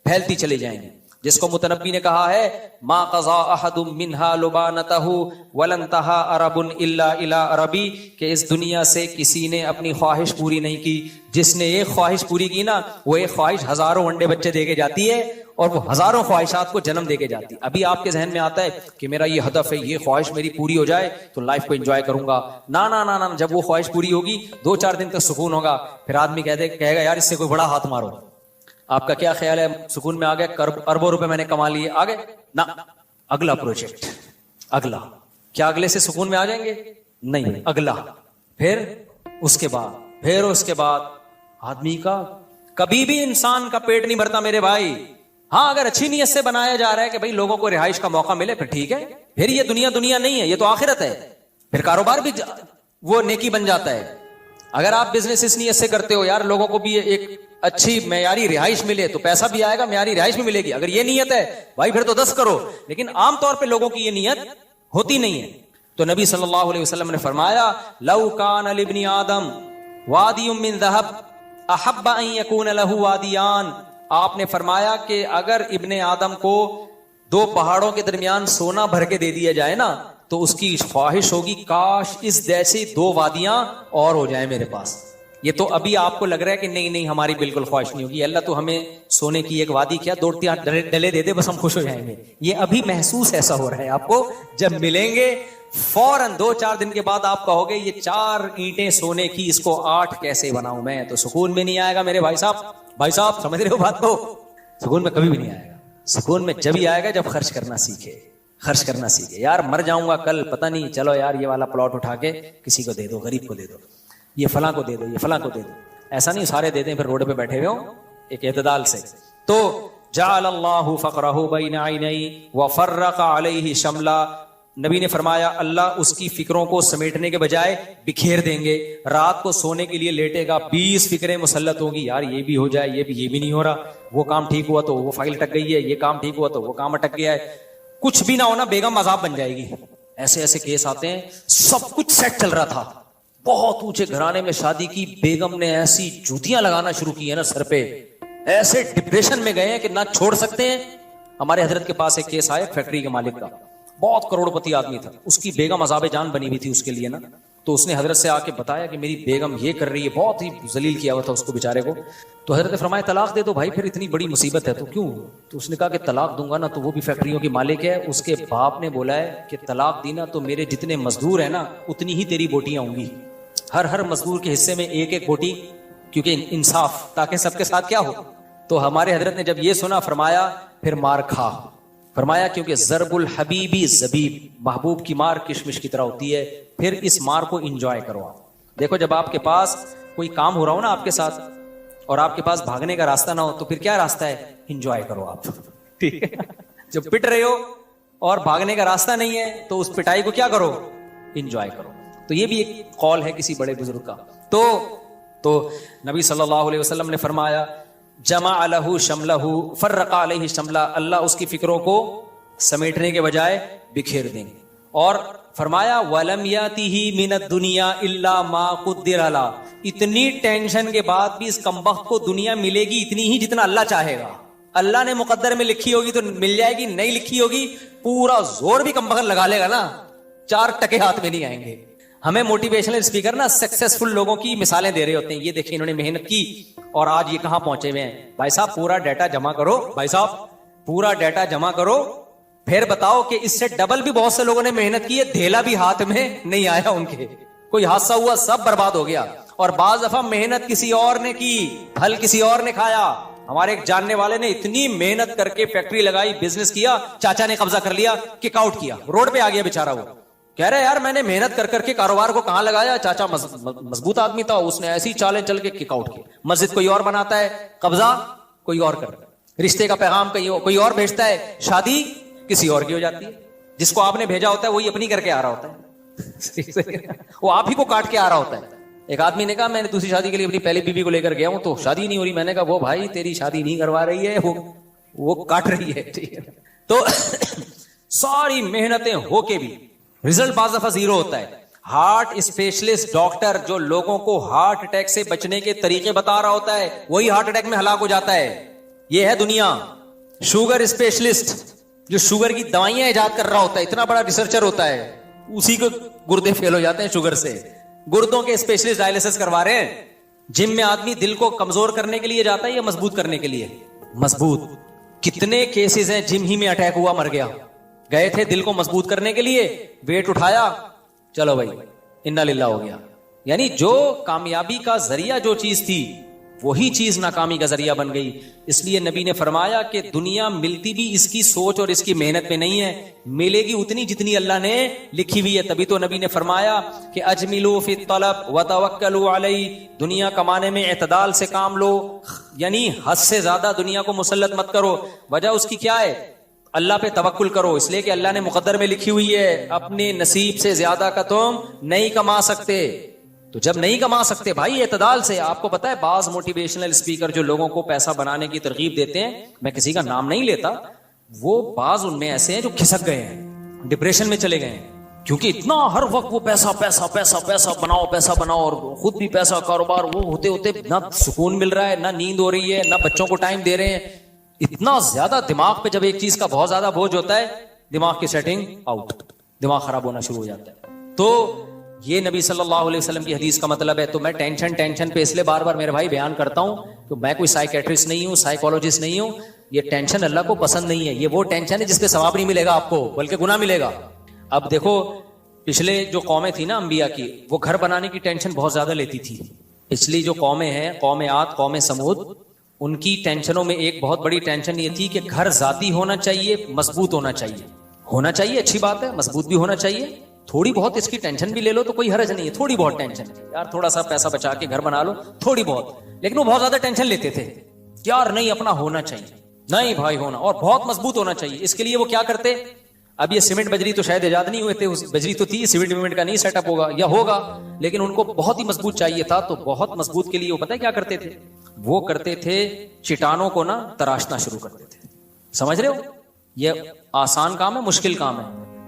फैलती चली जाएंगी। जिसको मुतनब्बी ने कहा है, मा क़ज़ा अहदुम मिन्हा लुबानतहु वलन तहा अरबुन इल्ला इला अरबी, कि इस दुनिया से किसी ने अपनी ख्वाहिश पूरी नहीं की। जिसने एक ख्वाहिश पूरी की ना, वो एक ख्वाहिश हजारों अंडे बच्चे देके जाती है, और वो हजारों ख्वाहिशात को जन्म देके जाती है। अभी आपके जहन में आता है कि मेरा ये हदफ है, ये ख्वाहिश मेरी पूरी हो जाए तो लाइफ को एंजॉय करूंगा। ना ना ना ना, जब वो ख्वाहिश पूरी होगी 2-4 दिन तक सुकून होगा, फिर आदमी कहेगा यार इससे कोई बड़ा हाथ मारो। आपका क्या ख्याल है? सुकून में आ गए, अरबों रुपए मैंने कमा लिए, आ गए ना, अगला प्रोजेक्ट, अगला। क्या अगले से सुकून में आ जाएंगे? नहीं, अगला, फिर उसके बाद आदमी का कभी भी इंसान का पेट नहीं भरता मेरे भाई। हाँ, अगर अच्छी नीयत से बनाया जा रहा है कि भाई लोगों को रिहाइश का मौका मिले, फिर ठीक है। फिर ये दुनिया नहीं है, ये तो आखिरत है। फिर कारोबार भी वो नेकी बन जाता है। अगर आप बिजनेस इस नीयत से करते हो यार लोगों को भी एक अच्छी मेयारी रिहाइश मिले, तो पैसा भी आएगा, मेयारी रिहाइश भी मिलेगी। अगर ये नीयत है भाई, फिर तो 10 करो। लेकिन आमतौर पे लोगों की ये नीयत होती नहीं है। तो नबी सल्लल्लाहु अलैहि वसल्लम ने फरमाया, लौ कान लिब्नि आदम वादियुम मिन ज़हब अहब्ब अन यकून लहू वादियान। आपने फरमाया कि अगर इब्ने आदम को 2 पहाड़ों के दरमियान सोना भर के दे दिया जाए ना, तो उसकी ख्वाहिश होगी काश इस जैसी 2 वादियां और हो जाए मेरे पास। ये तो अभी आपको लग रहा है कि नहीं हमारी बिल्कुल ख्वाहिश नहीं होगी, अल्लाह तो हमें सोने की एक वादी क्या 2-3 डले दे दे, बस हम खुश हो जाएंगे। ये अभी महसूस ऐसा हो रहा है आपको। जब मिलेंगे फौरन 2-4 दिन के बाद आप कहोगे ये 4 ईंटें सोने की, इसको 8 कैसे बनाऊं मैं? तो सुकून में नहीं आएगा मेरे भाई साहब, समझ रहे हो बात को? सुकून में कभी भी नहीं आएगा। सुकून में जब ही आएगा जब खर्च करना सीखे। यार मर जाऊंगा कल, पता नहीं, चलो यार ये वाला प्लॉट उठा के किसी को दे दो, गरीब को दे दो, ये फलां को दे दो, ये फलां को दे दो। ऐसा नहीं सारे दे दें फिर रोड पे बैठे हुए हो, एक एतदाल से। तो जअलल्लाहु फ़क़रहु बैन ऐनैहि व फ़र्रक़ अलैहि शमला। नबी ने फरमाया अल्लाह उसकी फिक्रों को समेटने के बजाय बिखेर देंगे। रात को सोने के लिए लेटेगा, 20 फिक्रें मुसल्लत होंगी, यार ये भी हो जाए, ये भी नहीं हो रहा, वो काम ठीक हुआ तो वो फाइल अटक गई है, ये काम ठीक हुआ तो वो काम अटक गया है। कुछ भी ना होना, बेगम अजाब बन जाएगी। ऐसे केस आते हैं। सब कुछ सेट चल रहा था, बहुत ऊंचे घराने में शादी की, बेगम ने ऐसी जूतियां लगाना शुरू की है ना सर पे, ऐसे डिप्रेशन में गए हैं कि ना छोड़ सकते हैं। हमारे हजरत के पास एक केस आया, फैक्ट्री के मालिक का, बहुत करोड़पति आदमी था, उसकी बेगम अजाब जान बनी हुई थी उसके लिए ना। तो उसने हजरत से आके बताया कि मेरी बेगम ये कर रही है, बहुत ही जलील किया हुआ था उसको बेचारे को। तो हजरत ने फरमाया तलाक दे दो भाई, फिर इतनी बड़ी मुसीबत है तो क्यों? तो उसने कहा कि तलाक दूंगा ना तो वो भी फैक्ट्रियों की मालिक है, उसके बाप ने बोला है कि तलाक दी ना तो मेरे जितने मजदूर है ना उतनी ही तेरी बोटियां होंगी, हर मजदूर के हिस्से में एक बोटी, क्योंकि इंसाफ, ताकि सबके साथ क्या हो। तो हमारे हजरत ने जब ये सुना फरमाया फिर मार खा। फरमाया क्योंकि ज़रबुल हबीबी ज़बीब, महबूब की मार किशमिश की तरह होती है, फिर इस मार को इंजॉय करो आप। देखो जब आपके पास कोई काम हो रहा हो ना आपके साथ और आपके पास भागने का रास्ता ना हो, तो फिर क्या रास्ता है? इंजॉय करो आप, ठीक है। जब पिट रहे हो और भागने का रास्ता नहीं है तो उस पिटाई को क्या करो? इंजॉय करो। तो ये भी एक कौल है किसी बड़े बुजुर्ग का। तो नबी सल्लल्लाहु अलैहि वसल्लम ने फरमाया जमा अलहु शमलहु फर्रक़ा अलैहि शमला, अल्लाह उसकी फिक्रों को समेटने के बजाय बिखेर देंगे। और फरमाया वलम यातिही मिनद दुनिया इल्ला मा कुद्दिर ला, इतनी टेंशन के बाद भी इस कमबख्त को दुनिया मिलेगी इतनी ही जितना अल्लाह चाहेगा। अल्लाह ने मुकद्दर में लिखी होगी तो मिल जाएगी, नहीं लिखी होगी पूरा जोर भी कमबख्त लगा लेगा ना, 4 टके हाथ में नहीं आएंगे। हमें मोटिवेशनल स्पीकर ना सक्सेसफुल लोगों की मिसालें दे रहे होते हैं, ये देखिए इन्होंने मेहनत की और आज ये कहां पहुंचे हुए हैं। भाई साहब पूरा डाटा जमा करो, भाई साहब पूरा डाटा जमा करो, फिर बताओ कि इससे डबल भी बहुत से लोगों ने मेहनत की है, धेला भी हाथ में नहीं आया उनके, कोई हादसा हुआ सब बर्बाद हो गया। और बाज दफा मेहनत किसी और ने की, फल किसी और ने खाया। हमारे एक जानने वाले ने इतनी मेहनत करके फैक्ट्री लगाई, बिजनेस किया, चाचा ने कब्जा कर लिया, किक आउट किया, रोड पे आ गया बेचारा। वो कह रहे यार मैंने मेहनत कर करके कारोबार को कहां लगाया, चाचा मजबूत आदमी था, उसने ऐसी चालें चल के किक आउट किया। मस्जिद कोई और बनाता है, कब्जा कोई और करता है, रिश्ते का पैगाम कोई और भेजता है, शादी किसी और की हो जाती है। जिसको आपने भेजा होता है वही अपनी करके आ रहा होता है वो आप ही को काट के आ रहा होता है। एक आदमी ने कहा मैंने दूसरी शादी के लिए अपनी पहली बीवी को लेकर गया हूं तो शादी नहीं हो रही। मैंने कहा वो भाई तेरी शादी नहीं करवा रही है, वो काट रही है, ठीक है। तो सारी मेहनतें होके भी रिजल्ट बाज़ दफा जीरो होता है। हार्ट स्पेशलिस्ट डॉक्टर जो लोगों को हार्ट अटैक से बचने के तरीके बता रहा होता है, वही हार्ट अटैक में हलाक हो जाता है। यह है दुनिया। शुगर स्पेशलिस्ट जो शुगर की दवाइयां इजाद कर रहा होता है, इतना बड़ा रिसर्चर होता है, उसी को गुर्दे फेल हो जाते हैं शुगर से। गुर्दों के स्पेशलिस्ट डायलिसिस करवा रहे हैं। जिम में आदमी दिल को कमजोर करने के लिए जाता है या मजबूत करने के लिए? मजबूत। कितने केसेस हैं जिम ही में अटैक हुआ मर गया, गए थे दिल को मजबूत करने के लिए, वेट उठाया, चलो भाई इन्ना लिल्लाह हो गया। यानी जो कामयाबी का जरिया जो चीज थी वही चीज नाकामी का जरिया बन गई। इसलिए नबी ने फरमाया कि दुनिया मिलती भी इसकी सोच और इसकी मेहनत में नहीं है, मिलेगी उतनी जितनी अल्लाह ने लिखी हुई है। तभी तो नबी ने फरमाया कि अजमिलू फी तलब व तवक्कलू अलैहि, दुनिया कमाने में एतदाल से काम लो, यानी हद से ज्यादा दुनिया को मुसल्लत मत करो। वजह उसकी क्या है? अल्लाह पे तवक्कुल करो, इसलिए कि अल्लाह ने मुकद्दर में लिखी हुई है अपने नसीब से ज्यादा का तुम नहीं कमा सकते। तो जब नहीं कमा सकते भाई एतदाल से। आपको पता है बाज मोटिवेशनल स्पीकर जो लोगों को पैसा बनाने की तरकीब देते हैं, मैं किसी का नाम नहीं लेता, वो बाज उनमें ऐसे हैं जो खिसक गए हैं, डिप्रेशन में चले गए हैं, क्योंकि इतना हर वक्त वो पैसा पैसा पैसा पैसा बनाओ और खुद भी पैसा कारोबार, वो होते होते ना सुकून मिल रहा है, ना नींद हो रही है, ना बच्चों को टाइम दे रहे हैं। इतना ज्यादा दिमाग पे जब एक चीज का बहुत ज्यादा बोझ होता है, दिमाग की सेटिंग आउट, दिमाग खराब होना शुरू हो जाता है। तो ये नबी सल्लल्लाहु अलैहि वसल्लम की हदीस का मतलब है। तो मैं टेंशन पे इसलिए बार बार मेरे भाई बयान करता हूं कि मैं कोई साइकेट्रिस्ट नहीं हूं, साइकोलॉजिस्ट नहीं हूं। ये टेंशन अल्लाह को पसंद नहीं है। ये वो टेंशन है जिसपे सवाब नहीं मिलेगा आपको, बल्कि गुनाह मिलेगा। अब देखो पिछले जो कौमें थी ना अंबिया की, वो घर बनाने की टेंशन बहुत ज्यादा लेती थी। पिछली जो कौमें हैं, कौम आद, कौम समूद, उनकी टेंशनों में एक बहुत बड़ी टेंशन ये थी कि घर जाती होना चाहिए, मजबूत होना चाहिए, अच्छी बात है, मजबूत भी होना चाहिए। थोड़ी बहुत इसकी टेंशन भी ले लो तो कोई हर्ज नहीं है। थोड़ी बहुत टेंशन यार, थोड़ा सा पैसा बचा के घर बना लो, थोड़ी बहुत। लेकिन वो बहुत ज्यादा टेंशन लेते थे यार, नहीं अपना होना चाहिए, नहीं भाई होना, और बहुत मजबूत होना चाहिए। इसके लिए वो क्या करते, अब ये सीमेंट बजरी तो शायद इजाद नहीं हुए थे, उस बजरी तो थी, सीमेंट विमेंट का नहीं सेटअप होगा या होगा, लेकिन उनको बहुत ही मजबूत चाहिए था। तो बहुत मजबूत के लिए वो पता है क्या करते थे? वो करते थे चट्टानों को ना तराशना शुरू करते थे। समझ रहे हो? ये आसान काम है, मुश्किल काम है?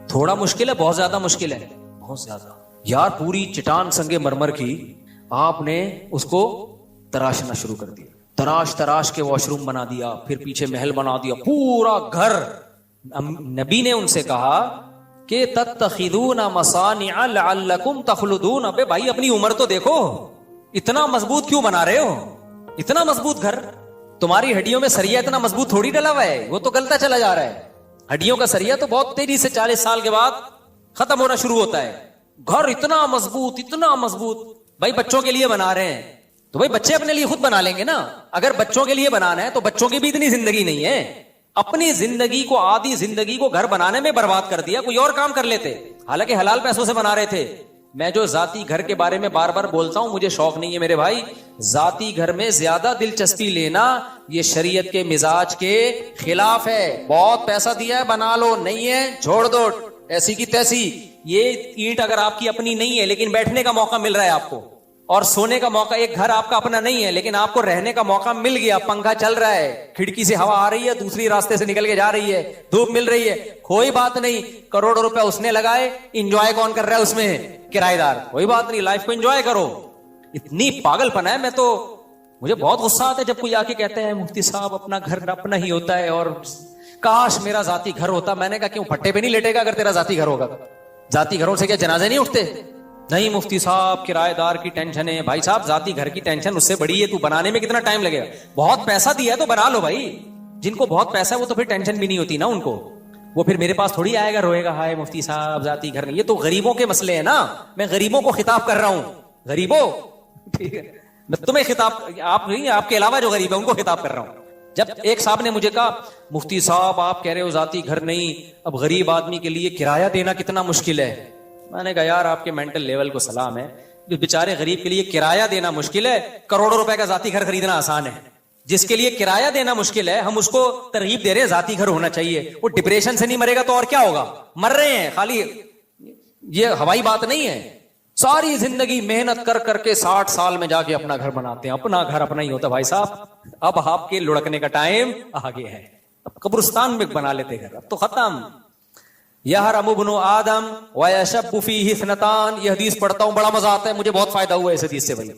थोड़ा मुश्किल है, बहुत ज्यादा मुश्किल है, बहुत ज्यादा यार। पूरी चट्टान संगे मरमर की आपने उसको तराशना शुरू कर दिया, तराश के वॉशरूम बना दिया, फिर पीछे महल बना दिया, पूरा घर। नबी ने उनसे कहा कि तत्तखिदूना मसानिअ लअल्लकुम तखलुदून। अबे भाई अपनी उम्र तो देखो, इतना मजबूत क्यों बना रहे हो? इतना मजबूत घर, तुम्हारी हड्डियों में सरिया इतना मजबूत थोड़ी डला हुआ है, वो तो गलता चला जा रहा है। हड्डियों का सरिया तो बहुत तेजी से 40 साल के बाद खत्म होना शुरू होता है। घर इतना मजबूत भाई बच्चों के लिए बना रहे हैं, तो भाई बच्चे अपने लिए खुद बना लेंगे ना। अगर बच्चों के लिए बनाना है तो बच्चों की भी इतनी जिंदगी नहीं है। अपनी जिंदगी को, आधी जिंदगी को घर बनाने में बर्बाद कर दिया, कोई और काम कर लेते, हालांकि हलाल पैसों से बना रहे थे। मैं जो जाती घर के बारे में बार बार बोलता हूं, मुझे शौक नहीं है मेरे भाई, जाती घर में ज्यादा दिलचस्पी लेना ये शरीयत के मिजाज के खिलाफ है। बहुत पैसा दिया है, बना लो, नहीं है छोड़ दो, ऐसी की तैसी। ये ईंट अगर आपकी अपनी नहीं है लेकिन बैठने का मौका मिल रहा है आपको, और सोने का मौका, एक घर आपका अपना नहीं है लेकिन आपको रहने का मौका मिल गया, पंखा चल रहा है, खिड़की से हवा आ रही है, दूसरी रास्ते से निकल के जा रही है, धूप मिल रही है, कोई बात नहीं। करोड़ों रुपए उसने लगाए, इंजॉय कौन कर रहा है उसमें? किराएदार। कोई बात नहीं, लाइफ को एंजॉय करो। इतनी पागलपन है। मैं तो, मुझे बहुत गुस्सा आता है जब कोई आके कहते हैं मुफ्ती साहब अपना घर अपना ही होता है और काश मेरा जाती घर होता। मैंने कहा क्यों, फट्टे पे नहीं लेटेगा अगर तेरा जाती घर होगा? जाती घरों से क्या जनाजे नहीं उठते? नहीं मुफ्ती साहब किराएदार की टेंशन है। भाई साहब जाती घर की टेंशन उससे बड़ी है, तू बनाने में कितना टाइम लगेगा? बहुत पैसा दिया है तो बना लो भाई। जिनको बहुत पैसा है वो तो फिर टेंशन भी नहीं होती ना उनको, वो फिर मेरे पास थोड़ी आएगा रोएगा हाय मुफ्ती साहब जाती घर नहीं। ये तो गरीबों के मसले हैं ना, मैं गरीबों को खिताब कर रहा हूं। गरीबों, ठीक है, मैं तुम्हें खिताब, आप नहीं, आपके अलावा जो गरीब है उनको खिताब कर रहा हूं। जब एक साहब ने मुझे कहा मुफ्ती साहब आप कह रहे हो जाती घर नहीं, अब गरीब आदमी के लिए किराया देना कितना मुश्किल है। मैंने कहा यार आपके मेंटल लेवल को सलाम है, बेचारे गरीब के लिए किराया देना मुश्किल है, करोड़ों रुपए का जाती घर खरीदना आसान है। जिसके लिए किराया देना मुश्किल है हम उसको तरगीब दे रहे हैं जाती घर होना चाहिए। वो डिप्रेशन से नहीं मरेगा तो और क्या होगा? मर रहे हैं खाली, ये हवाई बात नहीं है। सारी जिंदगी मेहनत कर करके 60 साल में जाके अपना घर बनाते हैं। अपना घर अपना ही होता भाई साहब। अब आपके लुढ़कने का टाइम आ गया है, अब कब्रिस्तान में बना लेते घर, अब तो खत्म। यहरमु इब्नु आदम व यशब्बु फीहि इस्नतान, ये हदीस पढ़ता हूं बड़ा मजा आता है, मुझे बहुत फायदा हुआ इस हदीस से भाई।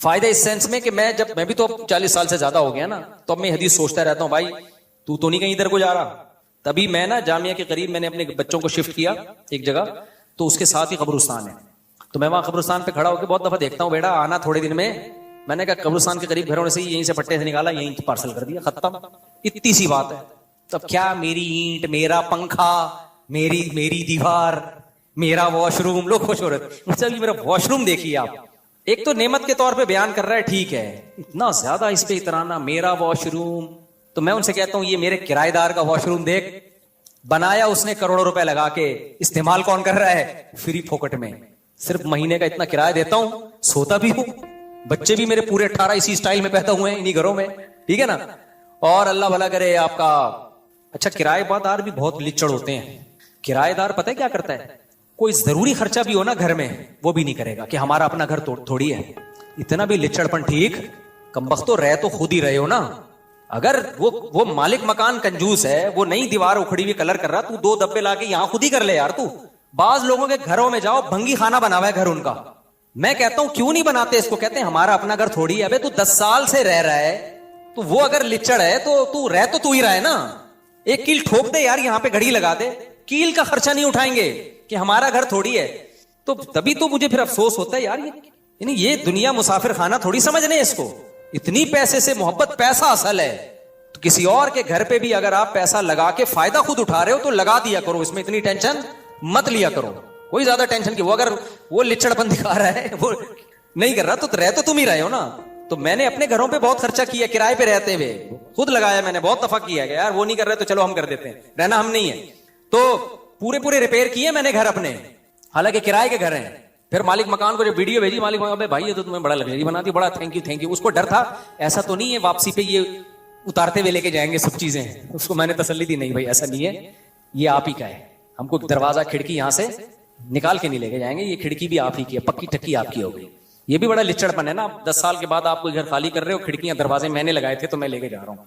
फायदा इस सेंस में कि मैं भी तो 40 साल से ज्यादा हो गया ना, तो अब मैं हदीस सोचता रहता हूं भाई तू तो नहीं कहीं इधर को जा रहा। तभी मैं ना जामिया के करीब मैंने अपने बच्चों को शिफ्ट किया एक जगह, तो उसके साथ ही कब्रिस्तान है। तो मैं वहां कब्रिस्तान पे खड़ा होकर बहुत दफा देखता हूँ बेटा आना थोड़े दिन में। मैंने कहा कब्रिस्तान के करीब घर होने से ही यहीं से पट्टे से निकाला, यहीं पार्सल कर दिया, खत्म, इतनी सी बात है। तब क्या मेरी ईंट, मेरा पंखा, मेरी दीवार, मेरा वॉशरूम, लोग खुश हो रहे थे मुझसे। मेरा वॉशरूम देखिए आप, एक तो नेमत के तौर पे बयान कर रहा है, ठीक है, इतना ज्यादा इस पे इतराना, मेरा वॉशरूम। तो मैं उनसे कहता हूं ये मेरे किराएदार का वॉशरूम देख, बनाया उसने करोड़ों रुपए लगा के, इस्तेमाल कौन कर रहा है? फ्री फोकट में। सिर्फ महीने का इतना किराया देता हूं, सोता भी हूं, बच्चे भी मेरे पूरे 18 इसी स्टाइल में पैदा हुए हैं इन्हीं घरों में, ठीक है ना। और अल्लाह भला करे आपका। अच्छा किराएदार भी बहुत लिच्चड़ होते हैं। किराएदार पता है क्या करता है? कोई जरूरी खर्चा भी हो ना घर में वो भी नहीं करेगा कि हमारा अपना घर थोड़ी है। इतना भी लिच्चड़पन ठीक, कमबख्त तो रह तो खुद ही रहे हो ना। अगर वो मालिक मकान कंजूस है, वो नई दीवार उखड़ी हुई कलर कर रहा, तू 2 डब्बे लाके यहां खुद ही कर ले यार तू। बाज लोगों के घरों में जाओ, भंगी खाना बना हुआ है घर उनका। मैं कहता हूं क्यों नहीं बनाते इसको? कहते हैं हमारा अपना घर थोड़ी है। अबे तू 10 साल से रह रहा है, तो वो अगर लिच्चड़ है तो तू रह तो तू ही रहा है ना। एक कील ठोक दे यार, यहां पे घड़ी लगा दे, कील का खर्चा नहीं उठाएंगे कि हमारा घर थोड़ी है। तो तभी तो मुझे फिर अफसोस होता है यार, ये दुनिया मुसाफिर खाना थोड़ी समझने इसको। इतनी पैसे से मोहब्बत, पैसा असल है। तो किसी और के घर पे भी अगर आप पैसा लगा के फायदा खुद उठा रहे हो तो लगा दिया करो, इसमें इतनी टेंशन मत लिया करो। कोई ज्यादा टेंशन की, वो अगर वो लिच्चड़पन दिखा रहा है, वो नहीं कर रहा, तो रह तो तुम ही रहे हो ना। तो मैंने अपने घरों पे बहुत खर्चा किया, किराए पे रहते हुए खुद लगाया, मैंने बहुत दफा किया कि यार वो नहीं कर रहे तो चलो हम कर देते हैं, रहना हम नहीं है। तो पूरे रिपेयर किए मैंने घर अपने, हालांकि किराए के घर हैं। फिर मालिक मकान को जब वीडियो भेजी, मालिक मकान भाई ये तो तुम्हें बड़ा लग्जरी बना दी, बड़ा थैंक यू। उसको डर था ऐसा तो नहीं है वापसी पे ये उतारते हुए लेके जाएंगे सब चीजें। उसको मैंने तसल्ली दी, नहीं भाई ऐसा नहीं है, ये आप ही का है, हमको दरवाजा खिड़की यहां से निकाल के नहीं लेके जाएंगे, ये खिड़की भी आप ही की है, पक्की टक्की आपकी हो गई। ये भी बड़ा लिच्चड़पन है ना, 10 साल के बाद आप कोई घर खाली कर रहे हो, खिड़कियां दरवाजे मैंने लगाए थे तो मैं लेके जा रहा हूं।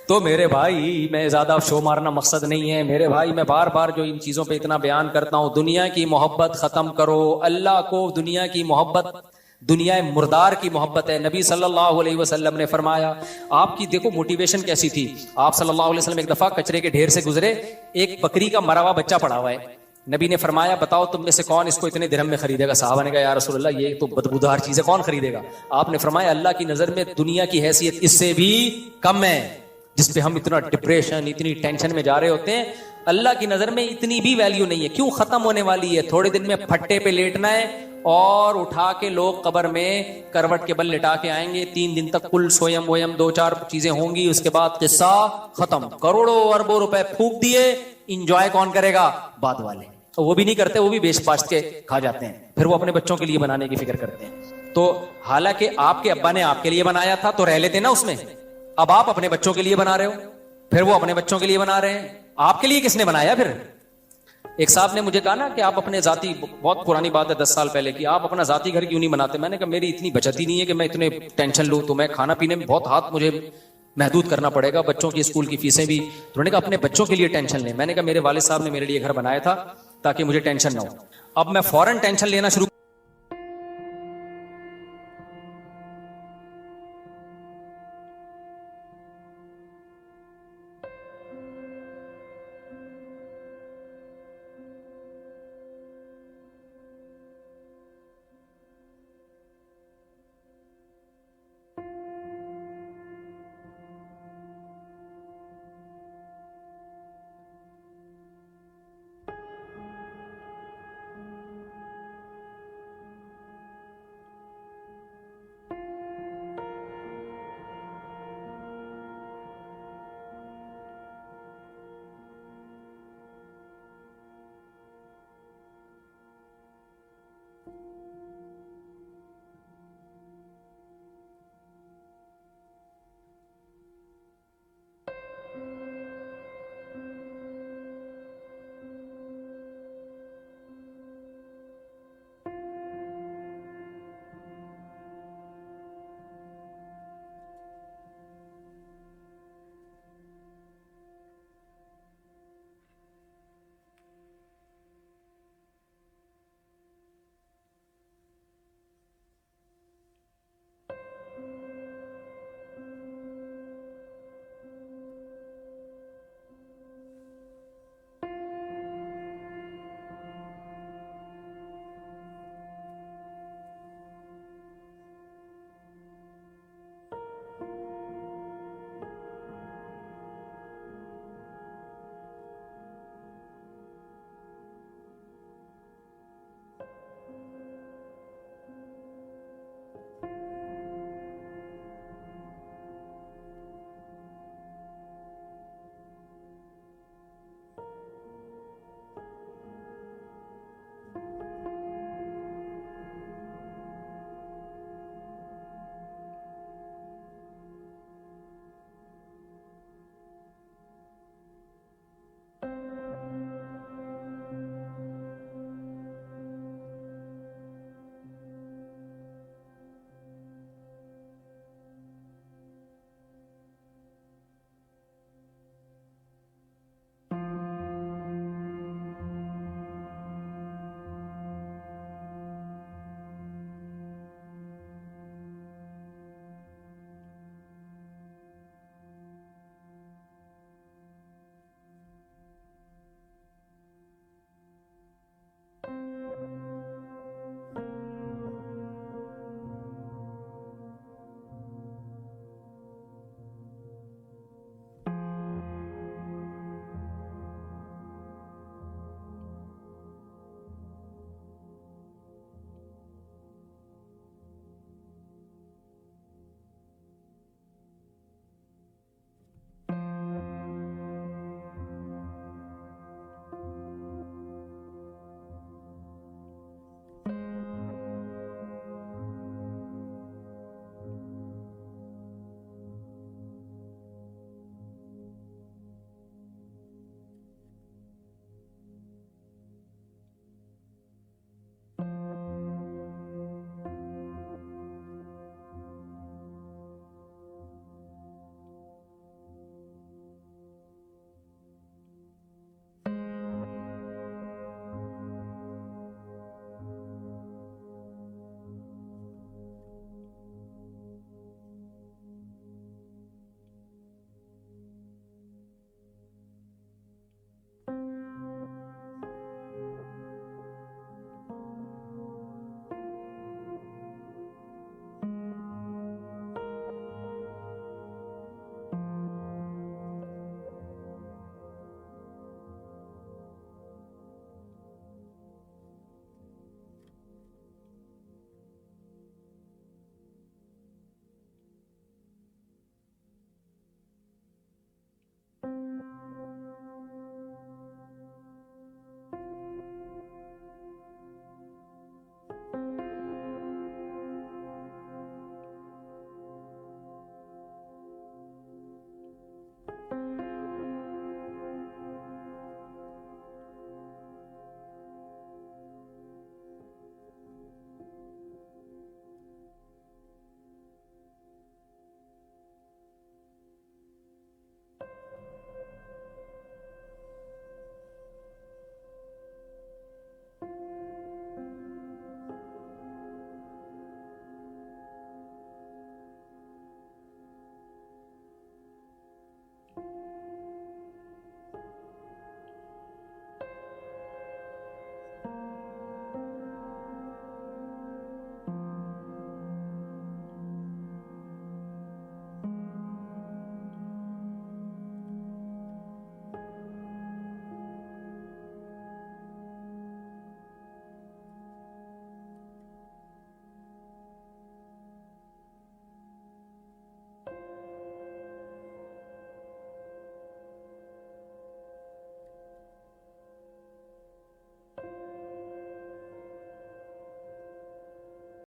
तो मेरे भाई मैं ज्यादा शो मारना मकसद नहीं है मेरे भाई, मैं बार बार जो इन चीजों पे इतना बयान करता हूं, दुनिया की मोहब्बत खत्म करो। अल्लाह को दुनिया की मोहब्बत, दुनिया मुर्दार की मोहब्बत है। नबी सल्लल्लाहु अलैहि वसल्लम ने फरमाया, आपकी देखो मोटिवेशन कैसी थी। आप सल्लल्लाहु अलैहि वसल्लम एक दफा कचरे के ढेर से गुजरे, एक बकरी का मरा हुआ बच्चा पड़ा हुआ है। नबी ने फरमाया, बताओ तुम में से कौन इसको इतने दिरहम में खरीदेगा? साहबा ने कहा या रसूलल्लाह ये तो बदबूदार चीज है, कौन खरीदेगा? आपने फरमाया, अल्लाह की नजर में दुनिया की हैसियत इससे भी कम है, जिसपे हम इतना डिप्रेशन, इतनी टेंशन में जा रहे होते हैं, अल्लाह की नजर में इतनी भी वैल्यू नहीं है। क्यों? खत्म होने वाली है, थोड़े दिन में फट्टे पे लेटना है और उठा के लोग कब्र में करवट के बल लिटा के आएंगे। 3 दिन तक कुल सोयम वोयम 2-4 चीजें होंगी, उसके बाद किस्सा खत्म। करोड़ों अरबों रुपए फूंक दिए, इंजॉय कौन करेगा? बाद वाले। तो वो भी नहीं करते, वो भी बेच बाच के खा जाते हैं, फिर वो अपने बच्चों के लिए बनाने की फिक्र करते हैं। तो हालांकि आपके अब्बा ने आपके लिए बनाया था तो रह लेते ना उसमें। अब आप अपने बच्चों के लिए बना रहे हो, फिर वो अपने बच्चों के लिए बना रहे हैं, आपके लिए किसने बनाया फिर? एक साहब ने मुझे कहा ना कि आप अपने जाती, बहुत पुरानी बात है 10 साल पहले की, आप अपना जाती घर क्यों नहीं बनाते? मैंने कहा मेरी इतनी बचत ही नहीं है कि मैं इतने टेंशन लूं, तो मैं खाना पीने में बहुत हाथ मुझे महदूद करना पड़ेगा, बच्चों की स्कूल की फीसें भी। तो उन्होंने कहा अपने बच्चों के लिए टेंशन लें। मैंने कहा मेरे वालिद साहब ने मेरे लिए घर बनाया था ताकि मुझे टेंशन ना हो। अब मैं फौरन टेंशन लेना शुरू